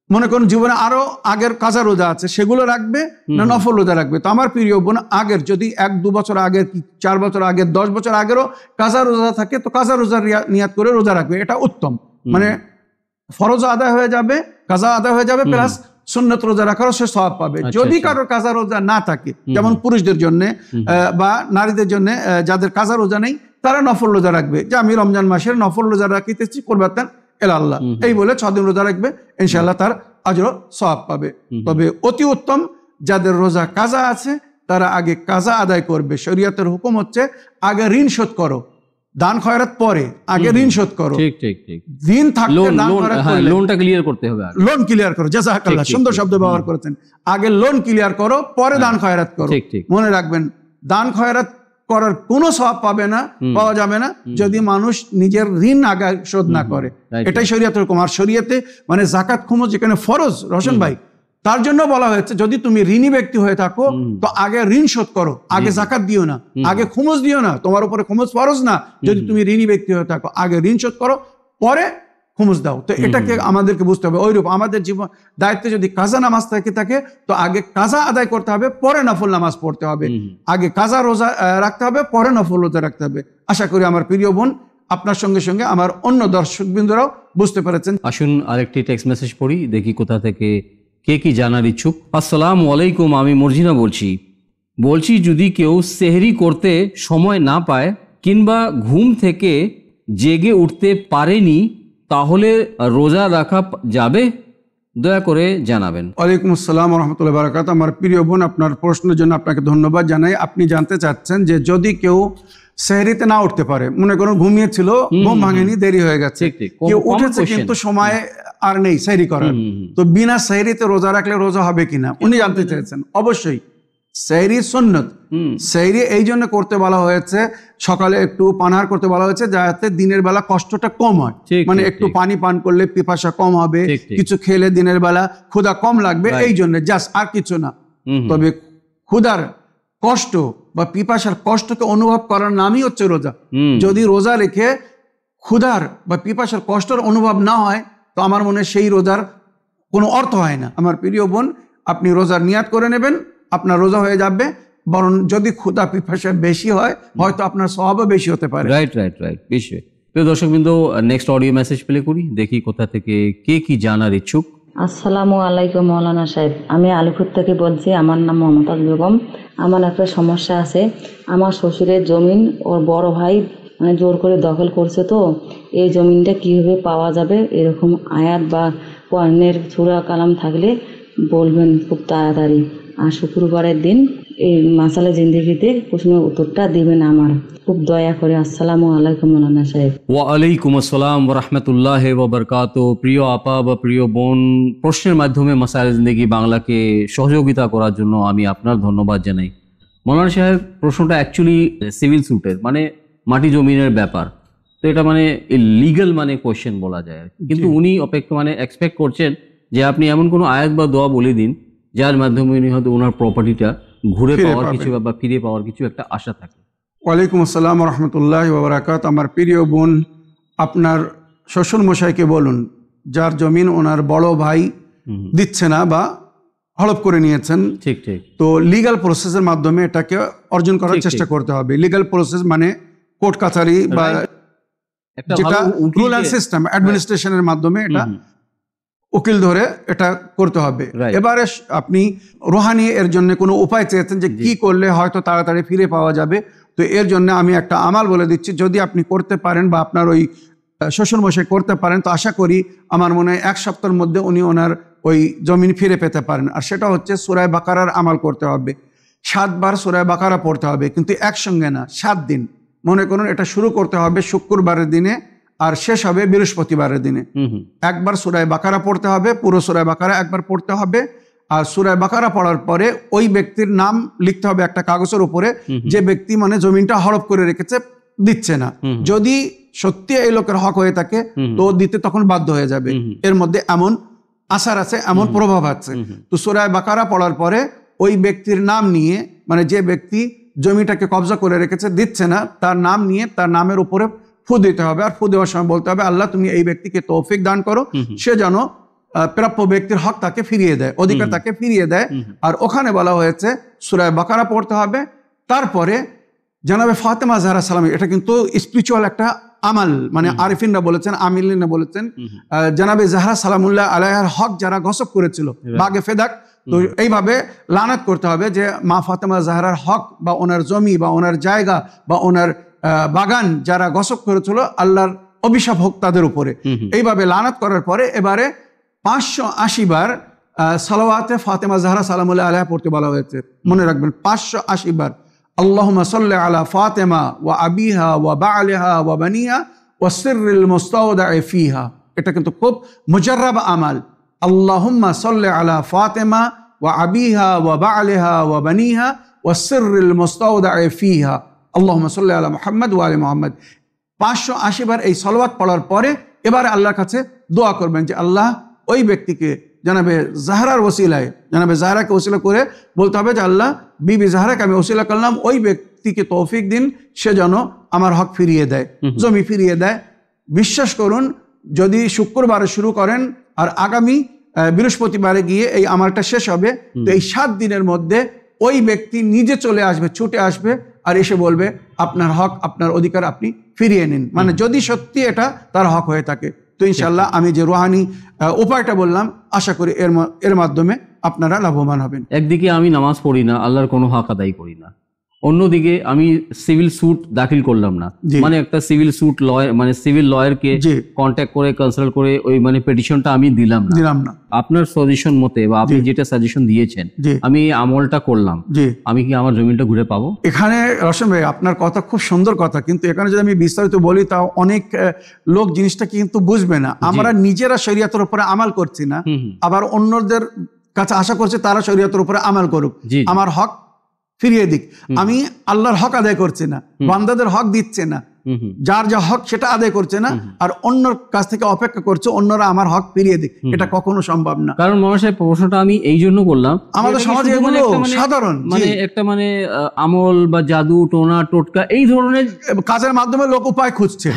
মনে করুন জীবনে আরো আগের কাজা রোজা আছে, সেগুলো রাখবে না নফল রোজা রাখবে? তো আমার প্রিয় বোন, আগের যদি 1-2 বছর আগের কি 4 বছর আগের 10 বছর আগেরও কাজা রোজা থাকে তো কাজা রোজার নিয়াত করে রোজা রাখবে, এটা উত্তম। মানে ফরজ আদায় হয়ে যাবে, কাজা আদায় হয়ে যাবে, প্লাস সুন্নত রোজা রাখারও সে সওয়াব পাবে। যদি কারোর কাজা রোজা না থাকে, যেমন পুরুষদের জন্য বা নারীদের জন্য যাদের কাজা রোজা নেই, তারা নফল রোজা রাখবে, যে আমি রমজান মাসের নফল রোজা রাখিতেছি কুরবাতান ইলাল্লাহ, এই বলে 6 দিন রোজা রাখবে, ইনশাআল্লাহ তার আজর সওয়াব পাবে। তবে অতি উত্তম যাদের রোজা কাজা আছে তারা আগে কাজা আদায় করবে। শরীয়তের হুকুম হচ্ছে আগে ঋণ শোধ করো, দান খয়রাত পরে, আগে ঋণ শোধ করো। ঠিক ঠিক ঠিক, ঋণ থাকলে দান খয়রাত করলে লোনটা ক্লিয়ার করতে হবে, লোন ক্লিয়ার করো। জাযাকাল্লাহ, সুন্দর শব্দ ব্যবহার করেছেন, আগে লোন ক্লিয়ার করো পরে দান খয়রাত করো। মনে রাখবেন, দান খয়রাত করার কোনো সওয়াব পাওয়া যাবে না যদি মানুষ নিজের ঋণ আগে শোধ না করে। এটাই শরীয়তের হুকুম। আর শরীয়তে মানে যাকাত খুমুস যেখানে ফরজ, রশন ভাই, তার জন্য বলা হয়েছে যদি তুমি ঋণী ব্যক্তি হয়ে থাকো তো আগে ঋণ শোধ করো, আগে যাকাত দিও না, আগে খুমুস দিও না, তোমার উপরে খুমুস ফরজ না। যদি তুমি ঋণী ব্যক্তি হয়ে থাকো আগে ঋণ শোধ করো, পরে খুমুস দাও। তো এটাকে আমাদেরকে বুঝতে হবে। ওইরূপ আমাদের জীবন দায়িত্বে যদি কাজা নামাজ থাকে তো আগে কাজা আদায় করতে হবে, পরে নফল নামাজ পড়তে হবে। আগে কাজা রোজা রাখতে হবে, পরে নফল রোজা রাখতে হবে। আশা করি আমার প্রিয় বোন আপনার সঙ্গে সঙ্গে আমার অন্য দর্শকবৃন্দরাও বুঝতে পেরেছেন। আসুন আরেকটি টেক্সট মেসেজ পড়ি, দেখি কোথা থেকে কে কি জানার ইচ্ছুক। আসসালামু আলাইকুম, আমি মর্জিনা বলছি যদি কেউ সেহরি করতে সময় না পায় কিংবা ঘুম থেকে জেগে উঠতে পারেনি, তাহলে রোজা রাখা যাবে? দয়া করে জানাবেন। ওয়ালাইকুম আসসালাম ওয়া রাহমাতুল্লাহি ওয়া বারাকাতুহু। আমার প্রিয় বোন, আপনার প্রশ্নের জন্য আপনাকে ধন্যবাদ জানাই। আপনি জানতে চাচ্ছেন যে যদি কেউ সেহরিতে না উঠতে পারে, মনে করুন ঘুমিয়েছিল, ঘুম ভাঙেনি, দেরি হয়ে গেছে, কেউ উঠেছে কিন্তু সময় আর নেই সেহরি করার, তো বিনা সেহরিতে রোজা রাখলে রোজা হবে কিনা উনি জানতে চেয়েছেন। অবশ্যই সেহরি সুন্নত। সেহরি এই জন্য করতে বলা হয়েছে, সকালে একটু পানাহার করতে বলা হয়েছে যাতে দিনের বেলা কষ্টটা কম হয়। মানে একটু পানি পান করলে পিপাসা কম হবে, কিছু খেলে দিনের বেলা ক্ষুধা কম লাগবে, এই জন্য, জাস্ট আর কিছু না। তবে ক্ষুধার কষ্ট বা পিপাসার কষ্টকে অনুভব করার নামই হচ্ছে রোজা। যদি রোজা রেখে ক্ষুধার বা পিপাসার কষ্টের অনুভব না হয়, তো আমার মনে হয় সেই রোজার কোনো অর্থ হয় না। আমার প্রিয় বোন, আপনি রোজার নিয়াত করে নেবেন, আপনার রোজা হয়ে যাবে। বরং যদি ক্ষুধা পিপাসা বেশি হয়, হয়তো আপনার স্বভাবও বেশি হতে পারে। রাইট। বেশি। প্রিয় দর্শকবৃন্দ, নেক্সট অডিও মেসেজ প্লে করি, দেখি কোথা থেকে কে কি জানার ইচ্ছুক। আসসালামু আলাইকুম মৌলানা সাহেব, আমি আলিপুর থেকে বলছি। আমার নাম মমতাজ বেগম। আমার একটা সমস্যা আছে, আমার শ্বশুরের জমিন ওর বড় ভাই মানে জোর করে দখল করছে, তো এই জমিনটা কীভাবে পাওয়া যাবে, এরকম আয়াত বা কোরআনের সূরা কালাম থাকলে বলবেন খুব তাড়াতাড়ি। আর শুক্রবারের দিন এই মাসালা জিন্দেগিতে প্রশ্নের উত্তরটা দিবেন আমার, খুব দয়া করে। আসসালামু আলাইকুম মৌলানা সাহেব। ওয়ালাইকুম আসসালাম ওয়া রাহমাতুল্লাহি ওয়া বারাকাতুহু। প্রিয় আপা বা প্রিয় বোন, প্রশ্নের মাধ্যমে মাসালা জিন্দেগি বাংলাকে সহযোগিতা করার জন্য আমি আপনার ধন্যবাদ জানাই। মৌলানা সাহেব, প্রশ্নটা অ্যাকচুয়ালি সিভিল সুটের, মানে মাটি জমিনের ব্যাপার, তো এটা মানে লিগ্যাল মানে কোয়েশ্চেন বলা যায়। কিন্তু উনি এক্সপেক্ট করছেন যে আপনি এমন কোনো আয়াত বা দোয়া বলে দিন যার মাধ্যমে উনি হয়তো ওনার প্রপার্টিটা ঘুরে পাওয়ার কিছু বা ফিরে পাওয়ার কিছু একটা আশা থাকে। ওয়ালাইকুম আসসালাম ওয়া রাহমাতুল্লাহি ওয়া বারাকাতুহু। আমার প্রিয় বোন, আপনার শ্বশুর মশাইকে বলুন, যার জমিন ওনার বড় ভাই দিচ্ছে না বা হড়প করে নিয়েছেন, ঠিক, তো লিগ্যাল প্রসেসের মাধ্যমে এটাকে অর্জন করার চেষ্টা করতে হবে। লিগ্যাল প্রসেস মানে কোর্ট কাছারি বা যেটা রুল অ্যান্ড সিস্টেম অ্যাডমিনিস্ট্রেশনের মাধ্যমে এটা উকিল ধরে এটা করতে হবে। এবারে আপনি রুহানি এর জন্য কোনো উপায় চেয়েছেন যে কি করলে হয়তো তাড়াতাড়ি ফিরে পাওয়া যাবে, তো এর জন্য আমি একটা আমাল বলে দিচ্ছি। যদি আপনি করতে পারেন বা আপনার ওই শ্বশুরমশাই করতে পারেন, তো আশা করি আমার মনে হয় 1 সপ্তাহের মধ্যে উনি ওনার ওই জমিন ফিরে পেতে পারেন। আর সেটা হচ্ছে সূরা বাকারার আমাল করতে হবে। 7 বার সূরা বাকারা পড়তে হবে, কিন্তু একসঙ্গে না, 7 দিন। মনে করুন এটা শুরু করতে হবে শুক্রবারের দিনে আর শেষ হবে বৃহস্পতিবারের দিনে। একবার সূরা বাকারা পড়তে হবে, পুরো সূরা বাকারা একবার পড়তে হবে। আর সূরা বাকারা পড়ার পরে ওই ব্যক্তির নাম লিখতে হবে একটা কাগজের উপরে, যে ব্যক্তি মানে জমিনটা হড়প করে রেখেছে, দিচ্ছে না। যদি সত্যি এই লোকের হক হয়ে থাকে তো দিতে তখন বাধ্য হয়ে যাবে। এর মধ্যে এমন আসার আছে, এমন প্রভাব আছে। তো সূরা বাকারা পড়ার পরে ওই ব্যক্তির নাম নিয়ে, মানে যে ব্যক্তি জমিটাকে কবজা করে রেখেছে, দিচ্ছে না, তার নাম নিয়ে তার নামের উপরে ফু দিতে হবে। আর ফু দেওয়ার সময় বলতে হবে, আল্লাহ তুমি এই ব্যক্তিকে তৌফিক দান করো, সে যেন প্রাপ্য ব্যক্তির হক তাকে ফিরিয়ে দেয়, অধিকার তাকে ফিরিয়ে দেয়। আর ওখানে বলা হয়েছে সূরা বাকারা পড়তে হবে। তারপরে জনাবে ফাতেমা জাহরা সালাম, এটা কিন্তু স্পিরিচুয়াল একটা আমাল, মানে আরিফিনরা বলেছেন, আমিলিনরা বলেছেন, জনাবে জাহরা সালামুল্লাহ আলাইহার হক যারা গসব করেছিল, বাগে ফেদাক, তো এইভাবে লানাত করতে হবে যে মা ফাতেমা জাহরার হক বা ওনার জমি বা ওনার জায়গা বা ওনার বাগান যারা গসব করেছিল, আল্লাহর অভিশাপ হোক তাদের উপরে। এইভাবে লানাত করার পরে এবারে 580 বার সালাওয়াতে ফাতেমা জাহরা সালামুল্লাহ আলাইহা পড়তে বলা হয়েছে। মনে রাখবেন 580 বার আল্লাহুম্মা সাল্লি আলা ফাতেমা ওয়া আবিহা ওয়া বালিহা ওয়া বানিহা ওয়া সিররিল মুস্তাওদা'i ফিহা। এটা কিন্তু খুব মুজাররাব আমাল। আল্লাহুম্মা সাল্লি আলা ফাতেমা ওয়া আবিহা ওয়া বালিহা ওয়া বানিহা ওয়া সিররিল মুস্তাওদা'i ফিহা আল্লাহুম্মা সাল্লি আলা মুহাম্মদ ওয়া আলি মুহাম্মদ। 580 বার এই সালাওয়াত পড়ার পরে এবারে আল্লাহর কাছে দোয়া করবেন যে আল্লাহ ওই ব্যক্তিকে জানাবে জাহরার ওসিলায়, জানাবে জাহরাকে ওসিলা করে বলতে হবে যে আল্লাহ বিবি জাহরাকে আমি ওসিলা করলাম, ওই ব্যক্তিকে তৌফিক দিন, সে যেন আমার হক ফিরিয়ে দেয়, জমি ফিরিয়ে দেয়। বিশ্বাস করুন যদি শুক্রবারে শুরু করেন আর আগামী বৃহস্পতিবারে গিয়ে এই আমলটা শেষ হবে, তো এই 7 দিনের মধ্যে ওই ব্যক্তি নিজে চলে আসবে, ছুটে আসবে আর এসে বলবে আপনার হক, আপনার অধিকার আপনি ফিরিয়ে নিন। মানে যদি সত্যি এটা তার হক হয়ে থাকে, তো ইনশাল্লাহ আমি যে রুহানি উপায়টা বললাম, আশা করি এর মাধ্যমে আপনারা লাভবান হবেন। একদিকে আমি নামাজ পড়ি না, আল্লাহর কোনো হক আদায় করি না, অন্যদিকে আমি সিভিল স্যুট দাখিল করলাম না, মানে একটা সিভিল স্যুট লয়ার, মানে সিভিল লয়ারকে কন্ট্যাক্ট করে কনসাল্ট করে ওই মানে পিটিশনটা আমি দিলাম না। আপনার সাজেশন মতে বা আপনি যেটা সাজেশন দিয়েছেন আমি এই আমলটা করলাম, আমি কি আমার জমিটা ঘুরে পাবো? এখানে রশন ভাই আপনার কথা খুব সুন্দর কথা, কিন্তু এখানে যদি আমি বিস্তারিত বলি তাও অনেক লোক জিনিসটা কিন্তু বুঝবে না। আমরা নিজেরা শরীয়তের উপরে আমল করছি না, আবার অন্যদের কাছে আশা করছি তারা শরীয়তের উপরে আমল করুক, আমার হক ফিরিয়ে দিক। আমি আল্লাহর হক আদায় করছি না, বান্দাদের হক দিচ্ছে না, যার যা হক সেটা আদায় করছে না, আর অন্যর কাছ থেকে অপেক্ষা করছে অন্যরা আমার হক ফিরিয়ে দিক, এটা কখনো সম্ভব না। কারণ মহাশয় প্রশ্নটা আমি এই জন্য করলাম, আমাদের সমাজে এগুলো সাধারণ মানে একটা মানে আমল বা জাদু টোনা টোটকা এই ধরনের কাজের মাধ্যমে লোক উপায় খুঁজছে,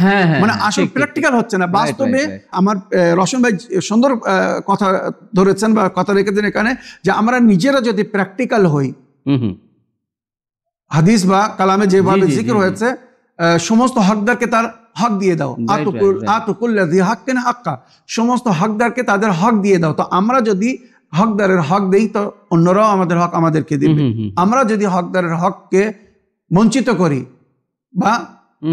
মানে আসলে প্র্যাকটিক্যাল হচ্ছে না বাস্তবে। আমার রশন ভাই সুন্দর কথা ধরেছেন বা কথা রেখেছেন এখানে, যে আমরা নিজেরা যদি প্র্যাকটিক্যাল হই, হাদিস বা কালামে যেভাবে জিকির হয়েছে সমস্ত হকদারকে তার হক দিয়ে দাও, আতুকুল্লাযী হাক্কিন হাক্কা, সমস্ত হকদারকে তাদের হক দিয়ে দাও। তো আমরা যদি হকদারের হক দেই তো অন্যরাও আমাদের হক আমাদেরকে দিবে। আমরা যদি হকদারের হককে বঞ্চিত করি বা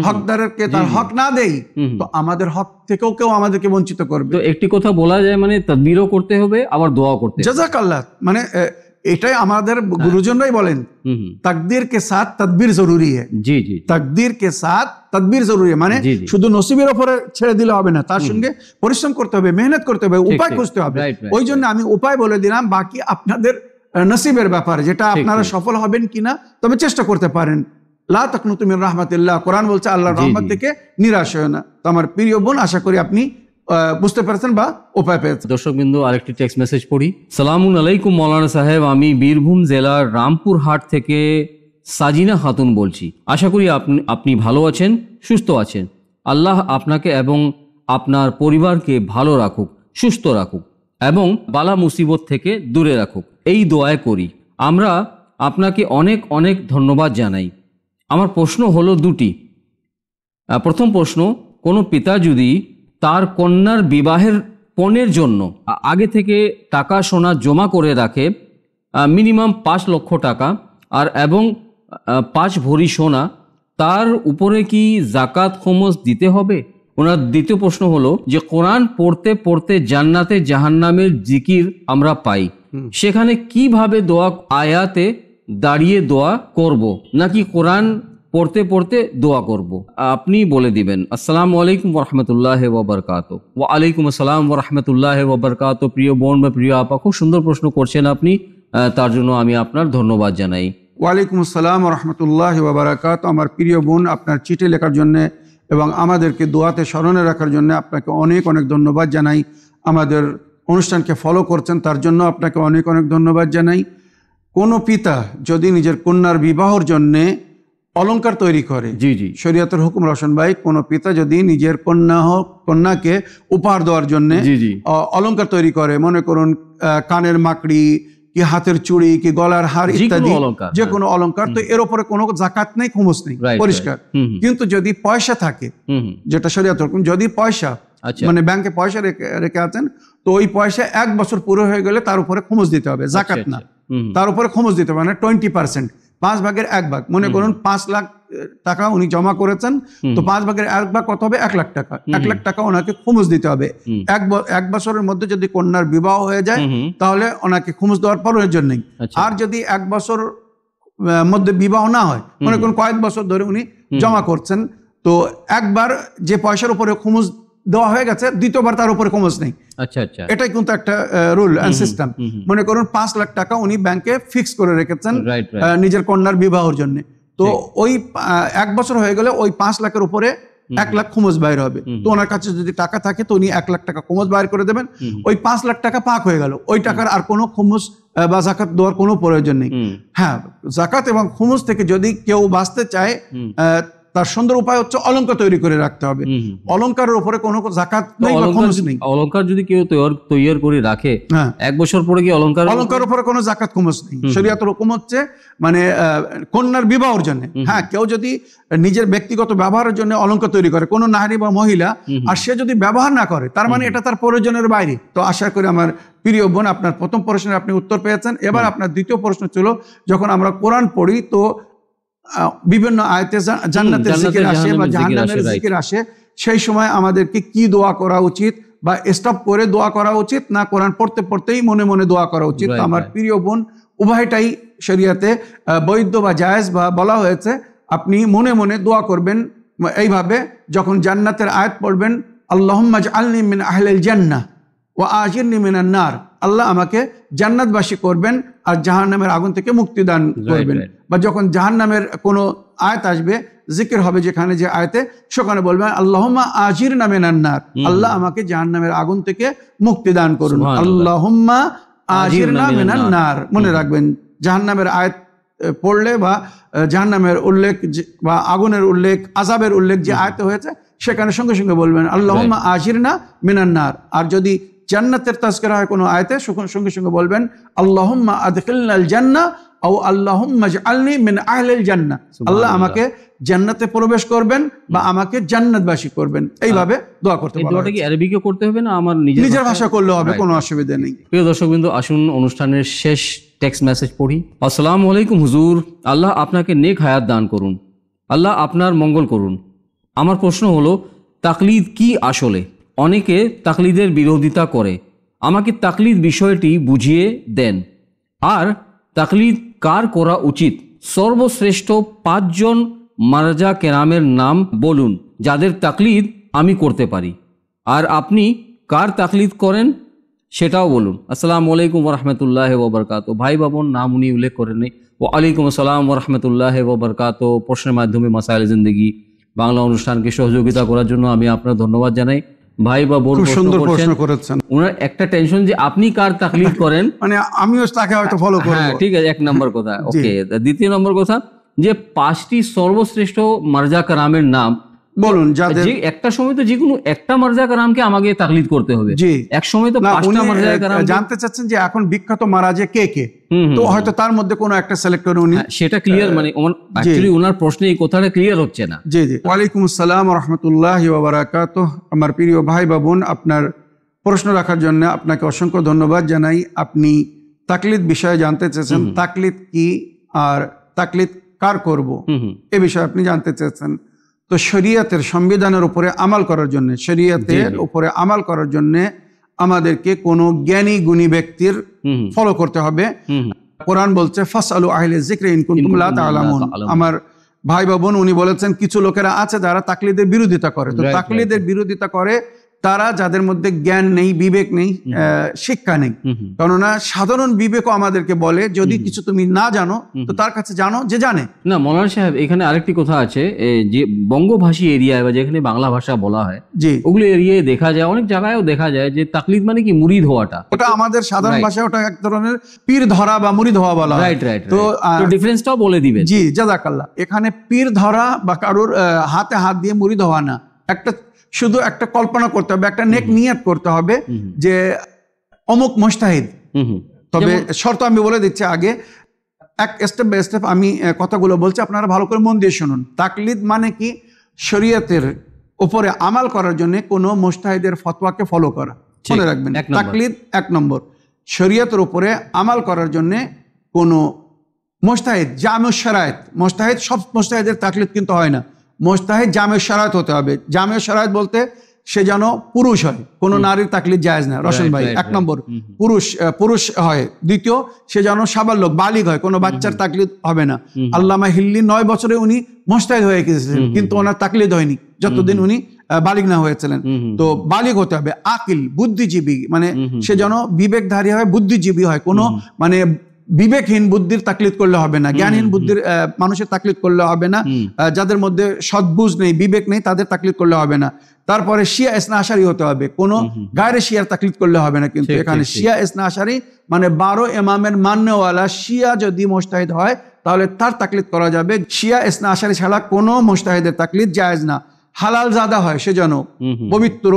হকদারকে তার হক না দেই, তো আমাদের হক থেকেও কেউ আমাদেরকে বঞ্চিত করবে। তো একটি কথা বলা যায়, মানে তাদবিরও করতে হবে আবার দোয়াও করতে হবে। জাযাকাল্লাহ, মানে এটাই আমাদের গুরুজনরাই বলেন, তাকদীর কে সাথ তদবির জরুরি है। জি জি, তাকদীর কে সাথ তদবির জরুরি, মানে শুধু নসিবের উপরে ছেড়ে দিলে হবে না, তার সঙ্গে পরিশ্রম করতে হবে, মেহনত করতে হবে, উপায় খুঁজতে হবে। ওই জন্য আমি উপায় বলে দিলাম, বাকি আপনাদের নসিবের ব্যাপার, যেটা আপনারা সফল হবেন কিনা, তবে চেষ্টা করতে পারেন। লা তাকনুতু মির রাহমাতিল্লাহ, কোরআন বলছে আল্লাহর রহমত থেকে নিরাশ হয় না। তো আমার প্রিয় বোন, আশা করি আপনি বুঝতে পারছেন বা উপায় পেয়েছেন। দর্শক বিন্দু, আরেকটি টেক্সট মেসেজ পড়ি। সালামুন আলাইকুম মৌলানা সাহেব, আমি বীরভূম জেলার রামপুর হাট থেকে সাজিনা খাতুন বলছি। আশা করি আপনি ভালো আছেন, সুস্থ আছেন। আল্লাহ আপনাকে এবং আপনার পরিবারকে ভালো রাখুক, সুস্থ রাখুক এবং বালা মুসিবত থেকে দূরে রাখুক, এই দোয়া করি। আমরা আপনাকে অনেক অনেক ধন্যবাদ জানাই। আমার প্রশ্ন হলো দুটি। প্রথম প্রশ্ন, কোনো পিতা যদি তার কন্যার বিবাহের পণের জন্য আগে থেকে টাকা সোনা জমা করে রাখে, মিনিমাম 5 লক্ষ টাকা আর এবং 5 ভরি সোনা, তার উপরে কি জাকাত খমস দিতে হবে? ওনার দ্বিতীয় প্রশ্ন হলো যে কোরআন পড়তে পড়তে জান্নাতে জাহান্নামের জিকির আমরা পাই, সেখানে কিভাবে দোয়া, আয়াতে দাঁড়িয়ে দোয়া করব নাকি কোরআন পড়তে পড়তে দোয়া করব? আপনি বলে দিবেন। আসসালামু আলাইকুম ওয়া রাহমাতুল্লাহি ওয়া বারাকাতুহু। ওয়া আলাইকুম আসসালাম ওয়া রাহমাতুল্লাহি ওয়া বারাকাতুহু। প্রিয় বোন বা প্রিয় আপা, খুব সুন্দর প্রশ্ন করছেন আপনি, তার জন্য আমি আপনার ধন্যবাদ জানাই। ওয়া আলাইকুম আসসালাম ওয়া রাহমাতুল্লাহি ওয়া বারাকাতুহু। আমার প্রিয় বোন, আপনার চিঠি লেখার জন্য এবং আমাদেরকে দোয়াতে স্মরণে রাখার জন্য আপনাকে অনেক অনেক ধন্যবাদ জানাই। আমাদের অনুষ্ঠানকে ফলো করছেন তার জন্য আপনাকে অনেক অনেক ধন্যবাদ জানাই। কোনো পিতা যদি নিজের কন্যার বিবাহর জন্যে অলংকার তৈরি করে, জি জি, শরীয়তের হুকুম রশন ভাই, কোনো পিতা যদি নিজের কন্যাকে উপহার দেওয়ার জন্য অলংকার তৈরি করে, মনে করুন কানের মাকড়ি কি হাতের চুড়ি কি গলার হার ইত্যাদি, যে কোনো অলংকার, তো এর উপরে কোনো জাকাত নেই, খুমুস নেই, পরিষ্কার। কিন্তু যদি পয়সা থাকে, যেটা শরীয়তের হুকুম, যদি পয়সা মানে ব্যাংকে পয়সা রেখে আছেন, তো ওই পয়সা 1 বছর পুরো হয়ে গেলে তার উপরে খুমুস দিতে হবে, জাকাত না, তার উপরে খুমুস দিতে হবে, মানে 20%, 5 ভাগের 1 ভাগ। মনে করুন 5 লাখ টাকা উনি জমা করেছেন, তো 5 ভাগের 1 ভাগ কত হবে? 1 লাখ টাকা। 1 লাখ টাকা ওনাকে খুমুস দিতে হবে। 1 বছরের মধ্যে যদি কন্যার বিবাহ হয়ে যায় তাহলে ওনাকে খুমুস দেওয়ার প্রয়োজন নেই। আর যদি 1 বছর মধ্যে বিবাহ না হয়, মনে করুন কয়েক বছর ধরে উনি জমা করছেন, তো একবার যে পয়সার উপরে খুমুস দেওয়া হয়ে গেছে, দ্বিতীয়বার তার উপরে খুমুস নেই। আচ্ছা আচ্ছা, এটাই কিন্তু একটা রুল এন্ড সিস্টেম। মনে করুন 5 লাখ টাকা উনি ব্যাংকে ফিক্স করে রেখেছেন নিজের কন্যার বিবাহের জন্য, তো ওই 1 বছর হয়ে গেলে ওই 5 লাখের উপরে 1 লাখ খুমুস বাইর হবে। তো ওনার কাছে যদি টাকা থাকে তো উনি 1 লাখ টাকা খুমুস বাইর করে দেবেন, ওই 5 লাখ টাকা পাক হয়ে গেল, ওই টাকার আর কোনো খুমুস বা জাকাত দেওয়ার কোনো প্রয়োজন নেই। হ্যাঁ, জাকাত এবং খুমুস থেকে যদি কেউ বাঁচতে চায় তার সুন্দর উপায় হচ্ছে অলংকার তৈরি করে রাখতে হবে। অলংকারের উপরে কোনো জাকাত নেই বা খরচ নেই। অলংকার যদি কেউ তৈরি করে রাখে, হ্যাঁ, 1 বছর পরে কি অলংকার উপরে কোনো জাকাত খরচ নেই। শরীয়তের হুকুম হচ্ছে মানে কন্যার বিবাহের জন্য, হ্যাঁ, কেউ যদি নিজের ব্যক্তিগত ব্যবহারের জন্য অলংকার তৈরি করে, কোনো নারী বা মহিলা, আর সে যদি ব্যবহার না করে, তার মানে এটা তার প্রয়োজনের বাইরে। তো আশা করি আমার প্রিয় বোন, আপনার প্রথম প্রশ্নের আপনি উত্তর পেয়েছেন। এবার আপনার দ্বিতীয় প্রশ্ন ছিল, যখন আমরা কোরআন পড়ি তো বিভিন্ন আয়াতে জান্নাতের জিকির আসে বা জাহান্নামের জিকির আসে, সেই সময় আমাদেরকে কি দোয়া করা উচিত, বা স্টপ করে দোয়া করা উচিত, না কোরআন পড়তে পড়তেই মনে মনে দোয়া করা উচিত? আমার প্রিয় বোন, উভয়টাই শরীয়তে বৈধ বা জায়েজ বা বলা হয়েছে। আপনি মনে মনে দোয়া করবেন এইভাবে, যখন জান্নাতের আয়াত পড়বেন, আল্লাহুম্মা জাআলনি মিন আহলিল জান্নাহ ওয়া আজিরনি মিনান নার, আল্লাহ আমাকে জান্নাতবাসী করবেন আর জাহান্নামের আগুন থেকে মুক্তি দান করবেন। বা যখন জাহান্নামের কোনো আয়াত আসবে, জিকির হবে যেখানে যে আয়াতে, সেখানে বলবেন আল্লাহুম্মা আজিরনা মিনান নার, আল্লাহ আমাকে জাহান্নামের আগুন থেকে মুক্তি দান করুন। আল্লাহুম্মা আজিরনা মিনান নার, মনে রাখবেন, জাহান্নামের আয়াত পড়লে বা জাহান্নামের উল্লেখ বা আগুনের উল্লেখ, আযাবের উল্লেখ যে আয়াতে হয়েছে, সেখানে সঙ্গে সঙ্গে বলবেন আল্লাহুম্মা আজিরনা মিনান নার। আর যদি জান্নাতের তাযকিরা হয় কোনো আয়াতে, সঙ্গে সঙ্গে বলবেন আল্লাহুম্মা আদখিলনাল জান্নাহ আও আল্লাহুম্মা জাআলনি মিন আহলিল জান্নাহ, আল্লাহ আমাকে জান্নাতে প্রবেশ করবেন বা আমাকে জান্নাতবাসী করবেন। এইভাবে দোয়া করতে হবে। দোয়াটা কি আরবিকে করতে হবে না আমার নিজের ভাষা করলে হবে, কোনো অসুবিধা নেই। প্রিয় দর্শকবৃন্দ, আসুন অনুষ্ঠানের শেষ টেক্সট মেসেজ পড়ি। আসসালামু আলাইকুম হুজুর, আল্লাহ আপনাকে নেক হায়াত দান করুন, আল্লাহ আপনার মঙ্গল করুন। আমার প্রশ্ন হলো, তাকলিদ কি আসলে? অনেকে তাকলিদের বিরোধিতা করে, আমাকে তাকলিদ বিষয়টি বুঝিয়ে দেন। আর তাকলিদ কার করা উচিত? সর্বশ্রেষ্ঠ 5 জন মারজা কেরামের নাম বলুন যাদের তাকলিদ আমি করতে পারি, আর আপনি কার তাকলিদ করেন সেটাও বলুন। আসসালামু আলাইকুম ওয়া রাহমাতুল্লাহি ওয়া বারাকাতুহু। ভাই বাবন নাম উনি উল্লেখ করেননি। ওয়া আলাইকুম আসসালাম ওয়া রাহমাতুল্লাহি ওয়া বারাকাতুহু। প্রশ্নের মাধ্যমে মাসাইল জিন্দেগি বাংলা অনুষ্ঠানকে সহযোগিতা করার জন্য আমি আপনার ধন্যবাদ জানাই। ভাই বা বোন প্রশ্ন করেছেন, ওনার একটা টেনশন যে আপনি কার তাকলিদ করেন, মানে আমিও তাকে হয়তো ফলো করব। হ্যাঁ, ঠিক আছে, 1 নম্বর কথা। ওকে, দ্বিতীয় নম্বর কথা, যে 5টি সর্বশ্রেষ্ঠ মারজা কারামের নাম বলুন, যাদের যে একটা সময় তো যে কোনো একটা মারজা কারামকে আমাকে তাকলিদ করতে হবে। জি, এক সময় তো 5টা মারজা কারাম। জানতে চাচ্ছেন যে এখন বিখ্যাত মারাজে কে কে, তো হয়তো তার মধ্যে কোনো একটা সিলেক্ট করে উনি, সেটা ক্লিয়ার, মানে অ্যাকচুয়ালি ওনার প্রশ্নে এই কথাটা ক্লিয়ার হচ্ছে না। জি জি। ওয়া আলাইকুম আসসালাম ওয়া রাহমাতুল্লাহি ওয়া বারাকাতুহু। আমার প্রিয় ভাই বা বোন, আপনার প্রশ্ন রাখার জন্য আপনাকে অসংখ্য ধন্যবাদ জানাই। আপনি তাকলিদ বিষয়ে জানতে চেয়েছেন, তাকলিদ কি আর তাকলিদ কার করব, এ বিষয়ে আপনি জানতে চেয়েছেন। তো শরীয়তের সংবিধানের উপরে আমাল করার জন্য, শরীয়তের উপরে আমাল করার জন্য আমাদেরকে কোনো জ্ঞানী গুণী ব্যক্তির ফলো করতে হবে। কোরআন বলছে ফাসআলু আহলা যিকরি ইন কুনতুম লা তা'লামুন। আমার ভাই বা বোন, উনি বলেছেন কিছু লোকেরা আছে যারা তাকলিদের বিরোধিতা করে। তো তাকলিদের বিরোধিতা করে তারা যাদের মধ্যে জ্ঞান নেই, বিবেক নেই, শিক্ষা নেই। কেননা সাধারণ বিবেকও আমাদেরকে বলে যদি কিছু তুমি না জানো তো তার কাছে জানো যে জানে। না মৌলানা সাহেব, এখানে আরেকটি কথা আছে, যে বঙ্গভাষী এরিয়ায় বা যেখানে বাংলা ভাষা বলা হয়, জি, ওগুলো এরিয়ায় দেখা যায়, অনেক জায়গায়ও দেখা যায় যে তাকলিদ মানে কি মুরিদ হওয়াটা। ওটা আমাদের সাধারণ ভাষায় ওটা এক ধরনের পীর ধরা বা মুরিদ হওয়া বলা হয়। Right right. তো ডিফারেন্সটাও বলে দিবেন। জি, জাযাকাল্লাহ। এখানে পীর ধরা বা কারোর হাতে হাত দিয়ে মুরিদ হওয়া না, একটা শুধু একটা কল্পনা করতে হবে, একটা নেক নিয়ত করতে হবে যে অমুক মুজতাহিদ। তবে শর্ত আমি বলে দিচ্ছি আগে, এক স্টেপ বাই স্টেপ আমি কথাগুলো বলছি, আপনারা ভালো করে মন দিয়ে শুনুন। তাকলিদ মানে কি? শরীয়তের উপরে আমাল করার জন্য কোনো মুজতাহিদের ফতোয়াকে ফলো করা। মনে রাখবেন, তাকলিদ 1 নম্বর। শরীয়তের উপরে আমাল করার জন্য কোনো মুজতাহিদ, জামিউশ শারায়েত, মুজতাহিদ সব মুজতাহিদের তাকলিদ কিন্তু হয় না। মুজতাহিদ জামিউশ শারায়েত হতে হবে। জামিউশ শারায়েত বলতে সে যেন পুরুষ হয়, কোনো নারীর তাকলিদ জায়েজ না। রশন ভাই, 1 নম্বর পুরুষ হয়। দ্বিতীয়, সে যেন সাবালক বালিগ হয়, কোনো বাচ্চার তাকলিদ হবে না। আল্লামা হিল্লি 9 বছরে উনি মুজতাহিদ হয়ে গেছিলেন, কিন্তু ওনার তাকলিদ হয়নি যতদিন উনি বালিগ না হয়েছিলেন। তো বালিগ হতে হবে, আকিল, বুদ্ধিজীবী, মানে সে যেন বিবেকধারী হয়, বুদ্ধিজীবী হয়। কোনো মানে বিবেকহীন বুদ্ধির তাকলিদ করলে হবে না, জ্ঞানহীন বুদ্ধির মানুষের তাকলিদ করলে হবে না, যাদের মধ্যে সদ্বুঝ নেই, বিবেক নেই, তাদের তাকলিদ করলে হবে না। তারপরে শিয়া ইসনা আশারি হতে হবে, কোনো গায়রে শিয়ার তাকলিদ করলে হবে না। কিন্তু এখানে শিয়া ইসনা আশারি মানে 12 ইমামের মান্যওয়ালা শিয়া যদি মুজতাহিদ হয় তাহলে তার তাকলিদ করা যাবে। শিয়া ইসনা আশারি ছাড়া কোনো মুজতাহিদের তাকলিদ জায়েজ না। হালাল জাদা হয় সে যেন পবিত্র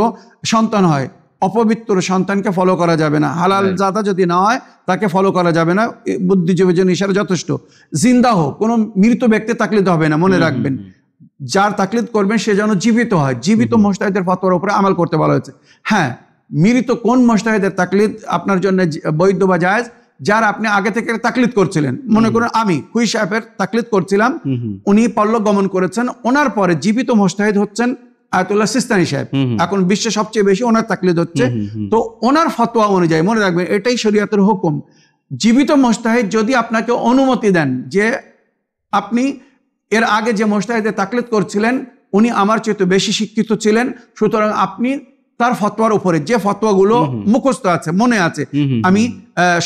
সন্তান হয়, অপবিত্র সন্তানকে ফলো করা যাবে না। হালাল জাদা যদি না হয় তাকে ফলো করা যাবে না, বুদ্ধিজীবীর জন্য ইশারা যথেষ্ট। জিন্দা হোক, কোনো মৃত ব্যক্তি তাকলিদ হবে না, মনে রাখবেন। যার তাকলিদ করবেন সে যেন জীবিত হয়। জীবিত মুজতাহিদের ফতোয়ার উপরে আমল করতে বলা হয়েছে। হ্যাঁ, মৃত কোন মুজতাহিদের তাকলিদ আপনার জন্য বৈধ বা জায়েজ? যার আপনি আগে থেকে তাকলিদ করছিলেন। মনে করুন আমি খুই সাহেবের তাকলিদ করছিলাম, উনি পল্লব গমন করেছেন, ওনার পরে জীবিত মুজতাহিদ হচ্ছেন আয়াতুল্লাহ সিস্তানি সাহেব, এখন বিশ্বে সবচেয়ে বেশি ওনার তাকলিদ হচ্ছে। তো ওনার ফতোয়া অনুযায়ী মনে রাখবেন, এটাই শরীয়তের হুকুম। জীবিত মুজতাহিদ যদি আপনাকে অনুমতি দেন যে আপনি এর আগে যে মুজতাহিদের তাকলিদ করছিলেন উনি আমার চেয়ে বেশি শিক্ষিত ছিলেন, সুতরাং আপনি তার ফতোয়ার উপরে যে ফতোয়াগুলো মুখস্থ আছে, মনে আছে, আমি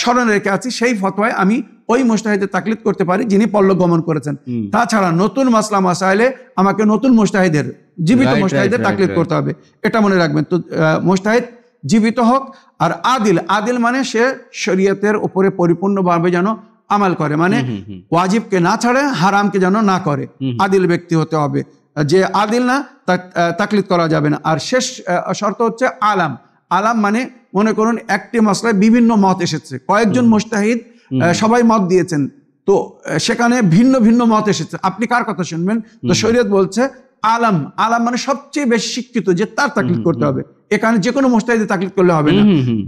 স্মরণে রেখে আছি, সেই ফতোয়ায় আমি ওই মুজতাহিদের তাকলিদ করতে পারি যিনি পল্লব গমন করেছেন। তাছাড়া নতুন মাসলা মাসাইলে আমাকে নতুন মুজতাহিদের, জীবিত মুজতাহিদের তাকলিদ করতে হবে, এটা মনে রাখবেন। তো মুজতাহিদ জীবিত হোক। আর আদিল, আদিল মানে সে শরীয়তের উপরে পরিপূর্ণভাবে যেন আমাল করে, মানে ওয়াজিবকে না ছাড়ে, হারামকে যেন না করে, আদিল ব্যক্তি হতে হবে। যে আদিল না তাকলিদ করা যাবে না। আর শেষ শর্ত হচ্ছে আলাম। আলাম মানে মনে করুন একটি মাসলায় বিভিন্ন মত এসেছে, কয়েকজন মুজতাহিদ সবাই মত দিয়েছেন, তো সেখানে ভিন্ন ভিন্ন মত এসেছে, আপনি কার কথা শুনবেন? তো শরীয়ত বলছে আলাম। আলাম মানে সবচেয়ে বেশি শিক্ষিত, যে তার তাকলিদ করতে হবে। এখানে যে কোনো মুজতাহিদের তাকলিদ করলে হবে না।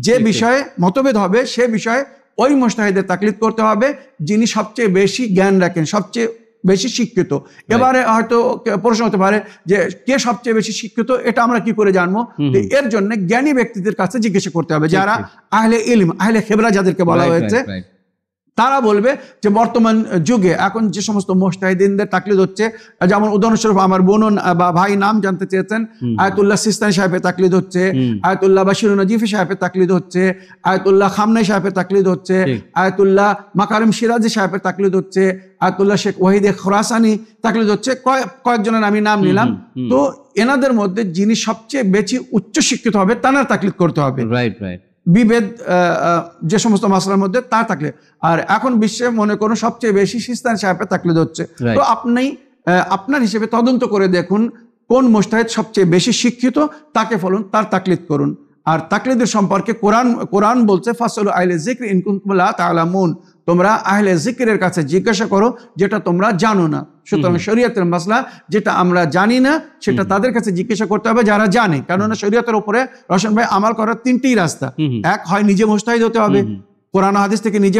যে বিষয়ে মতভেদ হবে সে বিষয়ে ওই মুজতাহিদের তাকলিদ করতে হবে যিনি সবচেয়ে বেশি জ্ঞান রাখেন, সবচেয়ে বেশি শিক্ষিত। এবারে হয়তো প্রশ্ন হতে পারে যে কে সবচেয়ে বেশি শিক্ষিত, এটা আমরা কি করে জানবো? এর জন্য জ্ঞানী ব্যক্তিদের কাছে জিজ্ঞাসা করতে হবে, যারা আহলে ইলম, আহলে খেবরা যাদেরকে বলা হয়েছে, তারা বলবে যে বর্তমান যুগে এখন যে সমস্ত মুজতাহিদিনদের তাকলিদ হচ্ছে, যেমন উদাহরণস্বরূপ আমার বোন বা ভাই নাম জানতে চেয়েছেন, আয়াতুল্লাহ সিস্তানি সাহেবের তাকলিদ হচ্ছে, আয়াতুল্লাহ বাশিরুন নাজিফি সাহেবের তাকলিদ হচ্ছে, আয়াতুল্লাহ খামনাই সাহেবের তাকলিদ হচ্ছে, আয়াতুল্লাহ মাকারিম সিরাজি সাহেবের তাকলিদ হচ্ছে, আয়াতুল্লাহ শেখ ওয়াহিদে খোরাসানি তাকলিদ হচ্ছে। কয়েকজনের আমি নাম নিলাম। তো এনাদের মধ্যে যিনি সবচেয়ে বেশি উচ্চ শিক্ষিত হবে তার তাকলিদ করতে হবে। বিভেদ যে সমস্ত মাসলার মধ্যে তা থাকলে। আর এখন বিশ্বে মনে করুন সবচেয়ে বেশি সিস্তানি সাহেবের তাকলিদ হচ্ছে। তো আপনি আপনার হিসেবে তদন্ত করে দেখুন কোন মুজতাহিদ সবচেয়ে বেশি শিক্ষিত, তাকে ফলুন, তার তাকলিদ করুন। আর তাকলিদের সম্পর্কে কোরআন বলছে ফাসআলু আহলা যিকরি ইন কুনতুম লা তা'লামুন, তোমরা আহলে যিকরের কাছে জিজ্ঞাসা করো যেটা তোমরা জানো না। সুতরাং শরীয়তের মাসলা যেটা আমরা জানি না সেটা তাদের কাছে জিজ্ঞাসা করতে হবে যারা জানে। কেননা শরীয়তের উপরে রওশন ভাই আমাল করার তিনটি রাস্তা। এক, হয় নিজে মুজতাহিদ হতে হবে, কোরআন হাদিস থেকে নিজে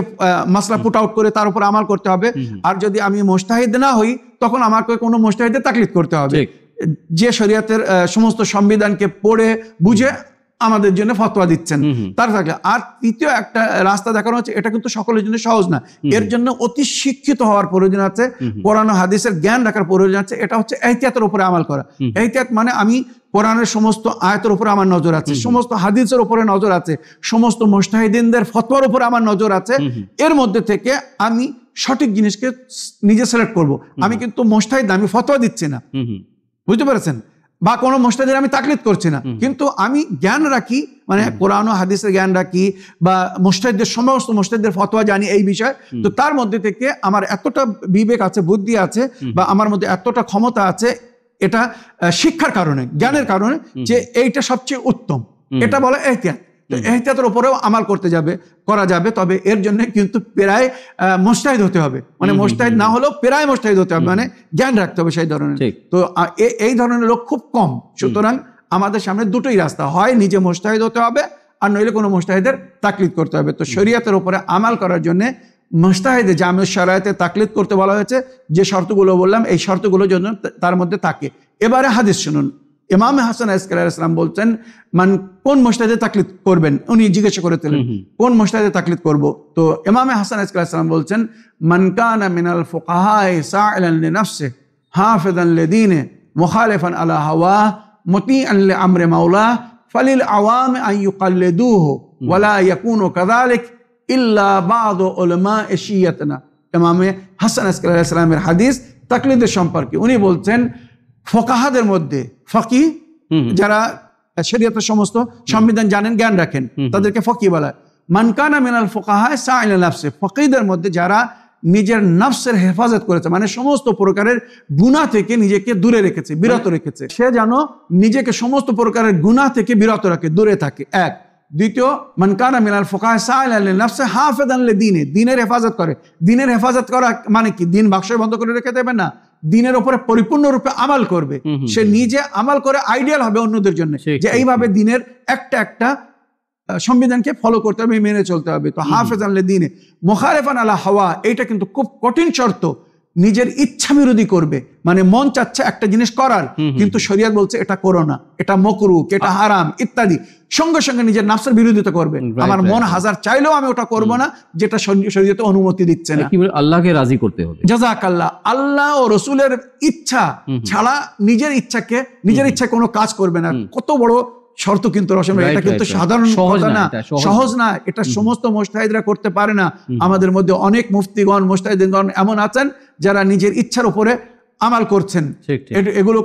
মাসলা পুট আউট করে তার উপর আমাল করতে হবে। আর যদি আমি মুজতাহিদ না হই তখন আমাকে কোনো মুজতাহিদের তাকলিদ করতে হবে, যে শরীয়তের সমস্ত সংবিধানকে পড়ে বুঝে আমাদের জন্য ফতোয়া দিচ্ছেন তার থাকলে। আর তৃতীয় একটা রাস্তা দেখানো হচ্ছে, এটা কিন্তু সকলের জন্য সহজ না, এর জন্য অতি শিক্ষিত হওয়ার প্রয়োজন আছে, কোরআন হাদিসের জ্ঞান রাখার প্রয়োজন আছে। এটা হচ্ছে ইহতিয়াতের উপরে আমাল করা। ইহতিয়াত মানে আমি কোরআনের সমস্ত আয়াতের উপরে আমার নজর আছে, সমস্ত হাদিসের উপরে নজর আছে, সমস্ত মুজতাহিদিনদের ফতোয়ার উপরে আমার নজর আছে। এর মধ্যে থেকে আমি সঠিক জিনিসকে নিজে সিলেক্ট করব। আমি কিন্তু মুজতাহিদ, আমি ফতোয়া দিচ্ছি না, বুঝতে পেরেছেন? বা কোনো মুজতাহিদের আমি তাকলিদ করছি না, কিন্তু আমি জ্ঞান রাখি, মানে কোরআন ও হাদিসের জ্ঞান রাখি, বা মুজতাহিদের সমস্ত মুজতাহিদের ফতোয়া জানি এই বিষয়। তো তার মধ্যে থেকে আমার এতটা বিবেক আছে, বুদ্ধি আছে, বা আমার মধ্যে এতটা ক্ষমতা আছে, এটা শিক্ষার কারণে, জ্ঞানের কারণে, যে এইটা সবচেয়ে উত্তম, এটা বলে ইহতিয়াত। তো ইহতিয়াতের উপরেও আমাল করা যাবে, তবে এর জন্য কিন্তু প্রায় মুজতাহিদ হতে হবে, মানে মুজতাহিদ না হলেও প্রায় মুজতাহিদ হতে হবে, মানে জ্ঞান রাখতে হবে সেই ধরনের। তো এই ধরনের লোক খুব কম। সুতরাং আমাদের সামনে দুটোই রাস্তা, হয় নিজে মুজতাহিদ হতে হবে, আর নইলে কোনো মুজতাহিদের তাকলিদ করতে হবে। তো শরীয়তের উপরে আমাল করার জন্য মুজতাহিদে জামিউশ শরায়েতে তাকলিদ করতে বলা হয়েছে। যে শর্তগুলো বললাম এই শর্তগুলোর জন্য তার মধ্যে থাকে। এবারে হাদিস শুনুন। ইমাম হাসান আলাইহিস সালাম বলছেন, কোন মুজতাহিদের তাকলিদ করবেন? উনি জিজ্ঞাসা করেছিলেন কোন মুজতাহিদের তাকলিদ করব। তো ইমাম হাসান আলাইহিস সালাম বলছেন, মান কানা মিনাল ফুকাহাই সা'ilan লিনাফসিহি হাফিযান লিদীনিহি মুখালিফান আলা হাওয়া মুতিআন লিআমরি মাওলা ফালিল আওয়াম আন ইউকাল্লিদুহু ওয়া লা ইয়াকুনু কাযালিক ইল্লা বা'দু উলামা'i শিয়াতিনা। ইমাম হাসান আলাইহিস সালামের হাদিস তাকলিদের সম্পর্কে। উনি বলছেন ফকাহাদের মধ্যে, ফকি যারা শরীয়তের সমস্ত সংবিধান জানেন, জ্ঞান রাখেন, তাদেরকে ফকি বলা হয়। মান কানা মিনাল ফুকাহা সাইলা নাফসি, ফকিদের মধ্যে যারা নিজের নফসের হেফাজত করেছে, মানে সমস্ত প্রকারের গুনাহ থেকে নিজেকে দূরে রেখেছে, বিরত রেখেছে। সে যেন নিজেকে সমস্ত প্রকারের গুনাহ থেকে বিরত রাখে, দূরে থাকে। এক। দ্বিতীয়, মান কানা মিনাল ফুকাহা সাইলান লিনাফসি হাফিজান লিদীনি, দ্বীনের হেফাজত করে। দ্বীনের হেফাজত করা মানে কি? দ্বীন বাক্সে বন্ধ করে রেখে দেবে না, দ্বীনের উপরে পরিপূর্ণরূপে আমল করবে। সে নিজে আমল করে আইডিয়াল হবে অন্যদের জন্য, যে এইভাবে দ্বীনের একটা একটা সংবিধানকে ফলো করতে হবে, মেনে চলতে হবে। তো হাফিজান লিদীনি মুখালিফান আলা হাওয়া, এইটা কিন্তু খুব কঠিন শর্ত। নিজের ইচ্ছা বিরোধী করবে, মানে মন চাচ্ছে একটা জিনিস করার, কিন্তু শরীয়ত বলছে এটা করো না, এটা মাকরুহ, এটা হারাম ইত্যাদি, সঙ্গে সঙ্গে নিজের নফসের বিরোধিতা করবে। আমার মন হাজার চাইলেও আমি ওটা করব না, যেটা শরীয়তে অনুমতি দিচ্ছে না। আল্লাহকে রাজি করতে হবে। জাযাকাল্লাহ। আল্লাহ ও রসুলের ইচ্ছা ছাড়া নিজের ইচ্ছা কোনো কাজ করবে না। কত বড় শর্ত কিন্তু রসম, এটা কিন্তু সাধারণ কথা না, সহজ না। এটা সমস্ত মুজতাহিদরা করতে পারে না। আমাদের মধ্যে অনেক মুফতিগণ, মুজতাহিদগণ এমন আছেন যারা নিজের ইচ্ছার উপরে আমল করছেন। এগুলো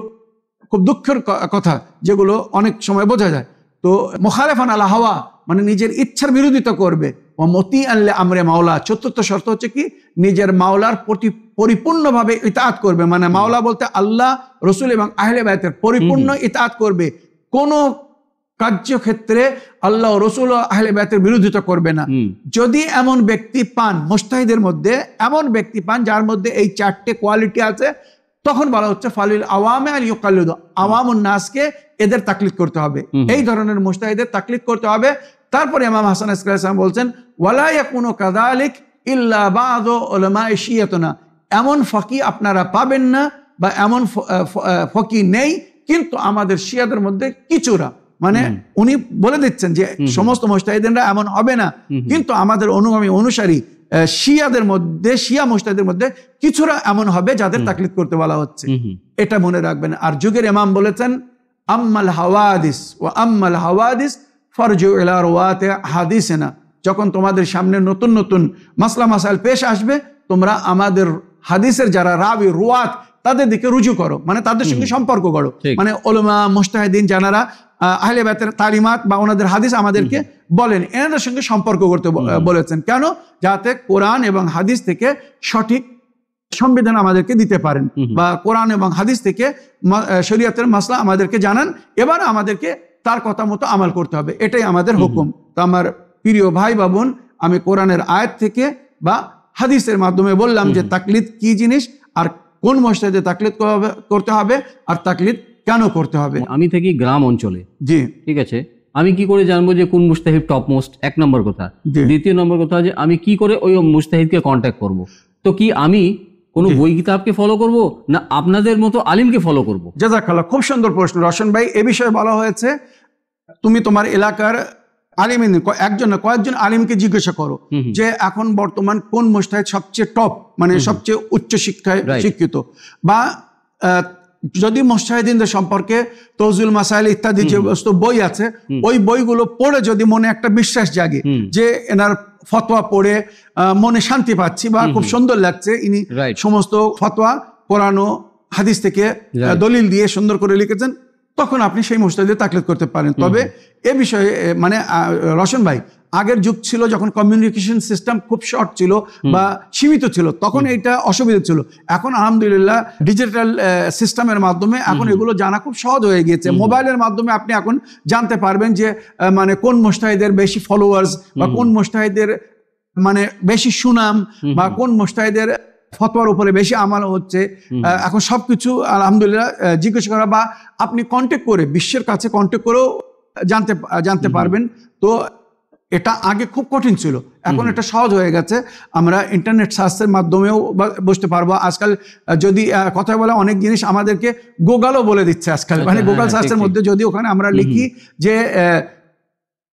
খুব দুঃখের কথা, যেগুলো অনেক সময় বোঝা যায়। তো মুখালিফান আলা হাওয়া মানে নিজের ইচ্ছার বিরোধিতা করবে। ও মতিআন লি আমরি মাওলা, চতুর্থ শর্ত হচ্ছে কি? নিজের মাওলার প্রতি পরিপূর্ণভাবে ইতাআত করবে। মানে মাওলা বলতে আল্লাহ, রসুল এবং আহলে বাইতের পরিপূর্ণ ইতাআত করবে। কোন কার্যক্ষেত্রে আল্লাহ, রসুল ও আহলে বাইতের বিরোধিতা করবে না। যদি এমন ব্যক্তি পান, মুজতাহিদের মধ্যে এমন ব্যক্তি পান যার মধ্যে এই চারটে কোয়ালিটি আছে, তখন বলা হচ্ছে ফালিল আওয়ামে আল ইউকাল্লিদু, আওয়ামুন নাসকে এদের তাকলিদ করতে হবে। এই ধরনের মুজতাহিদের তাকলিদ করতে হবে। তারপরে ইমাম হাসান আসকারী সাহেব বলছেন, ওয়ালা ইয়াকুনু কাযালিক ইল্লা বা'দু উলামায়ে শিয়াতুনা, এমন ফকি আপনারা পাবেন না, বা এমন ফকি নেই, কিন্তু আমাদের শিয়াদের মধ্যে কিছুরা, মানে উনি বলে দিচ্ছেন যে সমস্ত মুজতাহিদিনরা এমন হবে না, কিন্তু আমাদের অনুগামী অনুসারী শিয়াদের মধ্যে, শিয়া মুজতাহিদের মধ্যে কিছুরা এমন হবে যাদের তাকলিদ করতে বলা হচ্ছে। এটা মনে রাখবেন। আর যুগের ইমাম বলেছেন, আম্মাল হাওয়াদিস ওয়া আম্মাল হাওয়াদিস ফারজু ইলা রুওয়াতি হাদিসিনা, যখন তোমাদের সামনে নতুন নতুন মাসলা মাসাইল পেশ আসবে, তোমরা আমাদের হাদিসের যারা রাবি, রুয়াত, তাদের দিকে রুজু করো, মানে তাদের সঙ্গে সম্পর্ক করো। মানে উলামা, মুজতাহিদিন যারা আহলে বাইতের তালিমাত বা ওনাদের হাদিস আমাদেরকে বলেন, এনাদের সঙ্গে সম্পর্ক করতে বলেছেন। কেন? যাতে কোরআন এবং হাদিস থেকে সঠিক সংবিধান আমাদেরকে দিতে পারেন, বা কোরআন এবং হাদিস থেকে শরীয়তের মাসলা আমাদেরকে জানান, এবার আমাদেরকে তার কথা মতো আমল করতে হবে। এটাই আমাদের হুকুম। তো আমার প্রিয় ভাই বা বোন, আমি কোরআনের আয়াত থেকে বা হাদিসের মাধ্যমে বললাম যে তাকলিদ কি জিনিস, আর কোন মুজতাহিদে তাকলিদ করতে হবে, আর তাকলিদ কেন করতে হবে। আমি থাকি গ্রাম অঞ্চলে, জি ঠিক আছে, আমি কি করে জানবো যে কোন মুজতাহিদ টপ মোস্ট? এক নম্বর কথা। দ্বিতীয় নম্বর কথা যে আমি কি করে ওই মুজতাহিদকে কন্ট্যাক্ট করব? তো কি আমি কোন বই কিতাবকে ফলো করব, না আপনাদের মতো আলিমকে ফলো করব? জাযাকাল্লাহ, খুব সুন্দর প্রশ্ন রশন ভাই। এ বিষয়ে বলা হয়েছে, তুমি তোমার এলাকার আলিমিন, কয়েকজন আলিমকে জিজ্ঞাসা করো যে এখন বর্তমান কোন মুজতাহিদ সবচেয়ে টপ, মানে সবচেয়ে উচ্চ শিক্ষায় শিক্ষিত, বা যদি মুজতাহিদিনদের সম্পর্কে তৌজিল মাসাইল ইত্যাদি যে বই আছে, ওই বইগুলো পড়ে যদি মনে একটা বিশ্বাস জাগে যে এনার ফতোয়া পড়ে মনে শান্তি পাচ্ছি, বা খুব সুন্দর লাগছে, ইনি সমস্ত ফতোয়া কোরআন ও হাদিস থেকে দলিল দিয়ে সুন্দর করে লিখেছেন, তখন আপনি সেই মুজতাহিদে তাকলিদ করতে পারেন। তবে এ বিষয়ে মানে রশন ভাই, আগের যুগ ছিল যখন কমিউনিকেশন সিস্টেম খুব শর্ট ছিল বা সীমিত ছিল, তখন এইটা অসুবিধা ছিল। এখন আলহামদুলিল্লাহ ডিজিটাল সিস্টেমের মাধ্যমে এখন এগুলো জানা খুব সহজ হয়ে গিয়েছে। মোবাইলের মাধ্যমে আপনি এখন জানতে পারবেন যে মানে কোন মুজতাহিদের বেশি ফলোয়ার্স, বা কোন মুজতাহিদের মানে বেশি সুনাম, বা কোন মুজতাহিদের ফতোয়ার উপরে বেশি আমল হচ্ছে। এখন সবকিছু আলহামদুলিল্লাহ জিজ্ঞেস করা, বা আপনি কন্ট্যাক্ট করে, বিশ্বের কাছে কন্ট্যাক্ট করেও জানতে পারবেন। তো এটা আগে খুব কঠিন ছিল, এখন এটা সহজ হয়ে গেছে। আমরা ইন্টারনেট সার্চের মাধ্যমেও বুঝতে পারবো। আজকাল যদি কথা বলে, অনেক জিনিস আমাদেরকে গুগলও বলে দিচ্ছে আজকাল, মানে গুগল সার্চের মধ্যে যদি ওখানে আমরা লিখি যে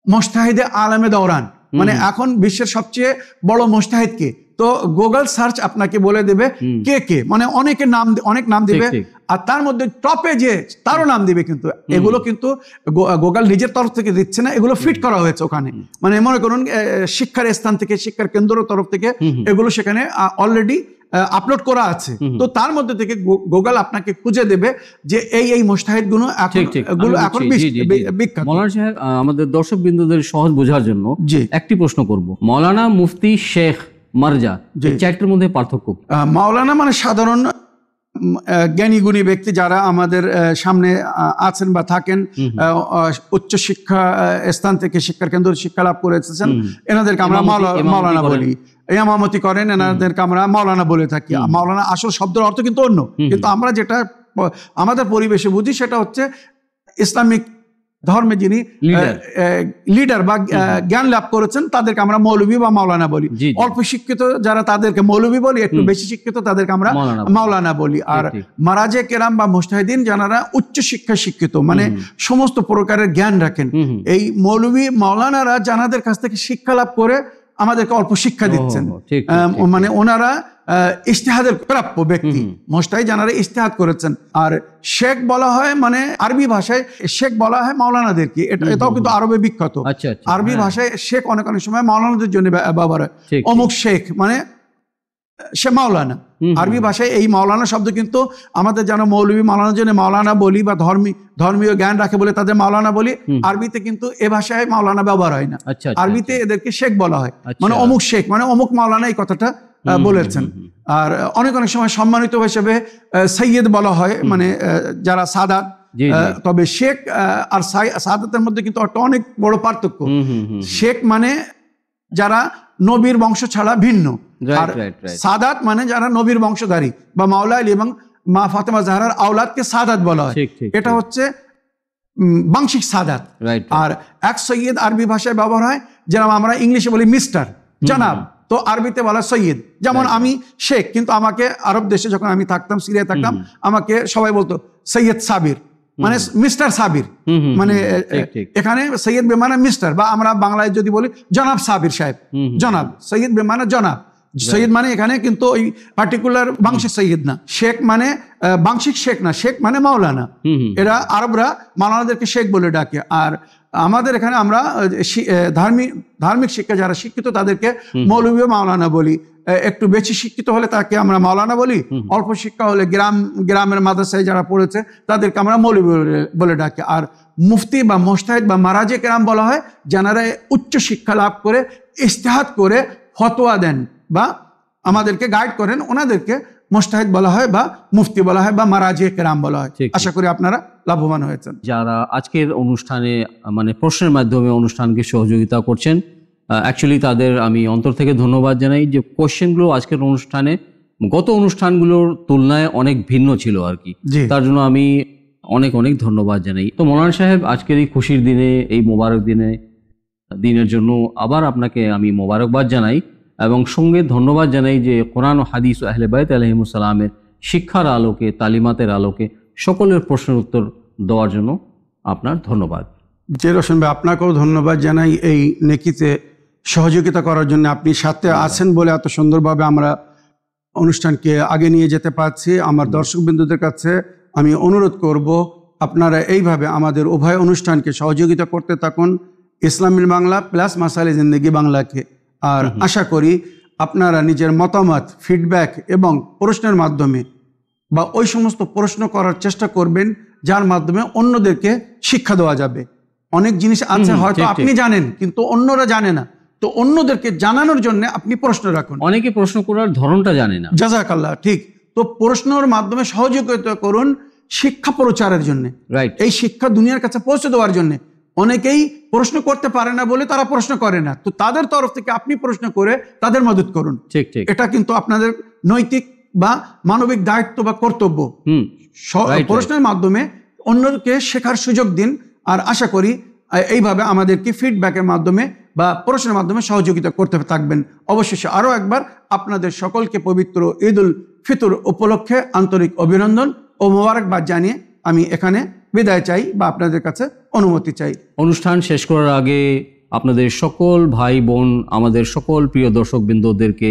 মুজতাহিদে আলমে দৌরান, মানে এখন বিশ্বের সবচেয়ে বড় মুজতাহিদ কে, তো গুগল সার্চ আপনাকে বলে দেবে কে, মানে অনেক নাম দিবে, আর তার মধ্যে টপে যে তারও নাম দিবে। কিন্তু এগুলো কিন্তু গুগল নিজের তরফ থেকে দিচ্ছে না, এগুলো ফিট করা হয়েছে ওখানে। মানে মনে করুন শিক্ষার স্থান থেকে, শিক্ষার কেন্দ্রের তরফ থেকে এগুলো সেখানে অলরেডি আপলোড করা আছে। তো তার মধ্যে থেকে গুগল আপনাকে খুঁজে দেবে যে এই মুজতাহিদ গুলো এখন বিখ্যাত। মৌলানা সাহেব, আমাদের দর্শক বিন্দুদের সহজ বোঝার জন্য একটি প্রশ্ন করব। মৌলানা মুফতি শেখ মারজা, এই চারটির মধ্যে পার্থক্য? মাওলানা মানে সাধারণ জ্ঞানী গুণী ব্যক্তি যারা আমাদের সামনে আছেন বা থাকেন, উচ্চ শিক্ষা স্থান থেকে শিক্ষার কেন্দ্র শিক্ষা লাভ করে এসেছেন, এনাদেরকে আমরা মাওলানা বলি। ইমামতি করেন, এনাদেরকে আমরা মাওলানা বলে থাকি। মাওলানা আসল শব্দের অর্থ কিন্তু অন্য, কিন্তু আমরা যেটা আমাদের পরিবেশে বুঝি সেটা হচ্ছে ইসলামিক ধর্মে যিনি লিডার বা জ্ঞান লাভ করেছেন তাদেরকে আমরা মৌলভী বা মাওলানা বলি। অল্প শিক্ষিত যারা তাদেরকে মৌলভী বলি, একটু বেশি শিক্ষিত তাদেরকে আমরা মাওলানা বলি। আর মারাজে কেরাম বা মুজতাহিদিন যারা উচ্চ শিক্ষায় শিক্ষিত, মানে সমস্ত প্রকারের জ্ঞান রাখেন, এই মৌলভী মাওলানারা জানাদের কাছ থেকে শিক্ষা লাভ করে আমাদেরকে অল্প শিক্ষা দিচ্ছেন। মানে ওনারা ইজতিহাদের প্রাপ্য ব্যক্তি, মুজতাহিদ যারা ইজতিহাদ করেছেন। আর শেখ বলা হয়, মানে আরবি ভাষায় শেখ বলা হয় মাওলানাদেরকে, এটাও কিন্তু আরবে বিখ্যাত। আরবি ভাষায় শেখ অনেক অনেক সময় মাওলানাদের জন্য ব্যবহার হয়। অমুক শেখ মানে সে মাওলানা। আরবি ভাষায় এই মাওলানা শব্দ কিন্তু আমাদের যেন মৌলভী মাওলানার জন্য মাওলানা বলি বা ধর্মীয় জ্ঞান রাখে বলে তাদের মাওলানা বলি, আরবিতে কিন্তু এ ভাষায় মাওলানা ব্যবহার হয় না। আরবিতে এদেরকে শেখ বলা হয়, মানে অমুক শেখ মানে অমুক মাওলানা এই কথাটা বলেছেন। আর অনেক অনেক সময় সম্মানিত হিসেবে সৈয়দ বলা হয়, মানে যারা সাদাত। তবে শেখ আর সাদাতের মধ্যে কিন্তু একটা অনেক বড় পার্থক্য। শেখ মানে যারা নবীর বংশ ছাড়া ভিন্ন, আর সাদাত মানে যারা নবীর বংশধারী বা মাওলা আলী এবং মা ফাতেমা জাহরার আওলাদকে সাদাত বলা হয়। এটা হচ্ছে বাংশিক সাদাত। আর এক সৈয়দ আরবি ভাষায় ব্যবহার হয়, যেরকম আমরা ইংলিশে বলি মিস্টার, জনাব, তো আরবিতে বলা সৈয়দ। যেমন আমি শেখ, কিন্তু আমাকে আরব দেশে যখন আমি থাকতাম, সিরিয়ায় থাকতাম, আমাকে সবাই বলতো সৈয়দ সাবির, মানে মিস্টার সাবির। মানে এখানে সৈয়দ বেমানা মিস্টার, বা আমরা বাংলায় যদি বলি জনাব সাবির সাহেব, জনাব। সৈয়দ বেমানা জনাব, সৈয়দ মানে এখানে কিন্তু ওই পার্টিকুলার বাংশিক সৈয়দ না। শেখ মানে বাংশিক শেখ না, শেখ মানে মাওলানা। এরা আরবরা মাওলানাদেরকে শেখ বলে ডাকে। আর আমাদের এখানে আমরা ধার্মিক শিক্ষা যারা শিক্ষিত তাদেরকে মৌলভী মাওলানা বলি। একটু বেশি শিক্ষিত হলে তাকে আমরা মাওলানা বলি, অল্প শিক্ষা হলে গ্রামের মাদ্রাসায় যারা পড়েছে তাদেরকে আমরা মৌলভী বলে ডাকি। আর মুফতি বা মুজতাহিদ বা মারাজে কেরাম বলা হয় যারা উচ্চ শিক্ষা লাভ করে ইজতিহাদ করে ফতোয়া দেন বা আমাদেরকে গাইড করেন, ওনাদেরকে মুজতাহিদ বলা হয় বা মুফতি বলা হয় বা মারাজে কেরাম বলা হয়। আশা করি আপনারা লাভবান হয়েছেন। যারা আজকের অনুষ্ঠানে মানে প্রশ্নের মাধ্যমে অনুষ্ঠানকে সহযোগিতা করছেন, অ্যাকচুয়ালি তাদের আমি অন্তর থেকে ধন্যবাদ জানাই যে কোশ্চেনগুলো আজকের অনুষ্ঠানে গত অনুষ্ঠানগুলোর তুলনায় অনেক ভিন্ন ছিল আর কি। তার জন্য আমি অনেক অনেক ধন্যবাদ জানাই। তো মৌলানা সাহেব, আজকের এই খুশির দিনে, এই মোবারক দিনের জন্য আবার আপনাকে আমি মোবারকবাদ জানাই এবং সঙ্গে ধন্যবাদ জানাই যে কোরআন ও হাদিস ও আহলে বাইত আলাইহিমুস সালামের শিক্ষার আলোকে, তালিমাতের আলোকে সকলের প্রশ্নের উত্তর দেওয়ার জন্য আপনার ধন্যবাদ। যে রোশন ভাই, আপনাকেও ধন্যবাদ জানাই এই নেকিতে সহযোগিতা করার জন্য। আপনি সাথে আছেন বলে এত সুন্দরভাবে আমরা অনুষ্ঠানকে আগে নিয়ে যেতে পারছি। আমার দর্শকবৃন্দদের কাছে আমি অনুরোধ করব, আপনারা এইভাবে আমাদের উভয় অনুষ্ঠানকে সহযোগিতা করতে থাকুন, ইসলামিক বাংলা প্লাস মাসাইলে জিন্দেগি বাংলাকে। আর আশা করি আপনারা নিজের মতামত, ফিডব্যাক এবং প্রশ্নের মাধ্যমে বা ওই সমস্ত প্রশ্ন করার চেষ্টা করবেন যার মাধ্যমে অন্যদেরকে শিক্ষা দেওয়া যাবে। অনেক জিনিস আছে হয়তো আপনি জানেন কিন্তু অন্যরা জানে না, তো অন্যদেরকে জানানোর জন্য আপনি প্রশ্ন রাখুন। অনেকে প্রশ্ন করার ধরনটা জানে না। জাযাকাল্লাহ, ঠিক। তো প্রশ্নের মাধ্যমে সহযোগিতা করুন শিক্ষা প্রচারের জন্য, এই শিক্ষা দুনিয়ার কাছে পৌঁছে দেওয়ার জন্য। অনেকেই প্রশ্ন করতে পারে না বলে তারা প্রশ্ন করে না, তো তাদের তরফ থেকে আপনি প্রশ্ন করে তাদের মদত করুন। ঠিক ঠিক, এটা কিন্তু আপনাদের নৈতিক বা মানবিক দায়িত্ব বা কর্তব্য। প্রশ্নের মাধ্যমে অন্যকে শেখার সুযোগ দিন। আর আশা করি এইভাবে আমাদেরকে ফিডব্যাকের মাধ্যমে বা প্রশ্নের মাধ্যমে সহযোগিতা করতে থাকবেন। অবশেষে আরও একবার আপনাদের সকলকে পবিত্র ঈদ উল ফিতর উপলক্ষে আন্তরিক অভিনন্দন ও মোবারকবাদ জানিয়ে আমি এখানে বিদায় চাই বা আপনাদের কাছে অনুমতি চাই। অনুষ্ঠান শেষ করার আগে আপনাদের সকল ভাই বোন, আমাদের সকল প্রিয় দর্শকবৃন্দদেরকে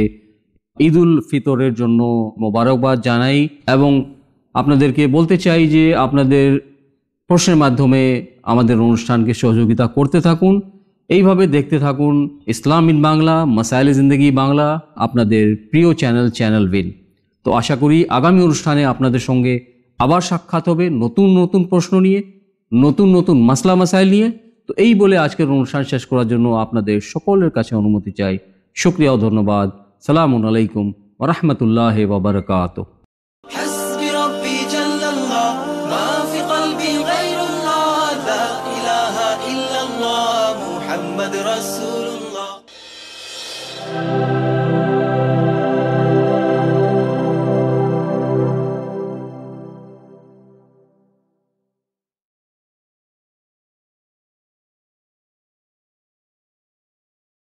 ঈদ উল ফিতরের জন্য মোবারকবাদ জানাই এবং আপনাদেরকে বলতে চাই যে আপনাদের প্রশ্নের মাধ্যমে আমাদের অনুষ্ঠানকে সহযোগিতা করতে থাকুন, এইভাবে দেখতে থাকুন ইসলাম ইন বাংলা, মাসাইলে জিন্দেগি বাংলা, আপনাদের প্রিয় চ্যানেল উইন। তো আশা করি আগামী অনুষ্ঠানে আপনাদের সঙ্গে আবার সাক্ষাৎ হবে নতুন নতুন প্রশ্ন নিয়ে, নতুন নতুন মাসলা মাসাইল নিয়ে। তো এই বলে আজকের অনুষ্ঠান শেষ করার জন্য আপনাদের সকলের কাছে অনুমতি চাই। শুকরিয়া ও ধন্যবাদ। সালামুন আলাইকুম ওয়া রাহমাতুল্লাহি ওয়া বারাকাতুহু। حسبي ربي جل الله ما في قلبي غير الله لا إله إلا الله محمد رسول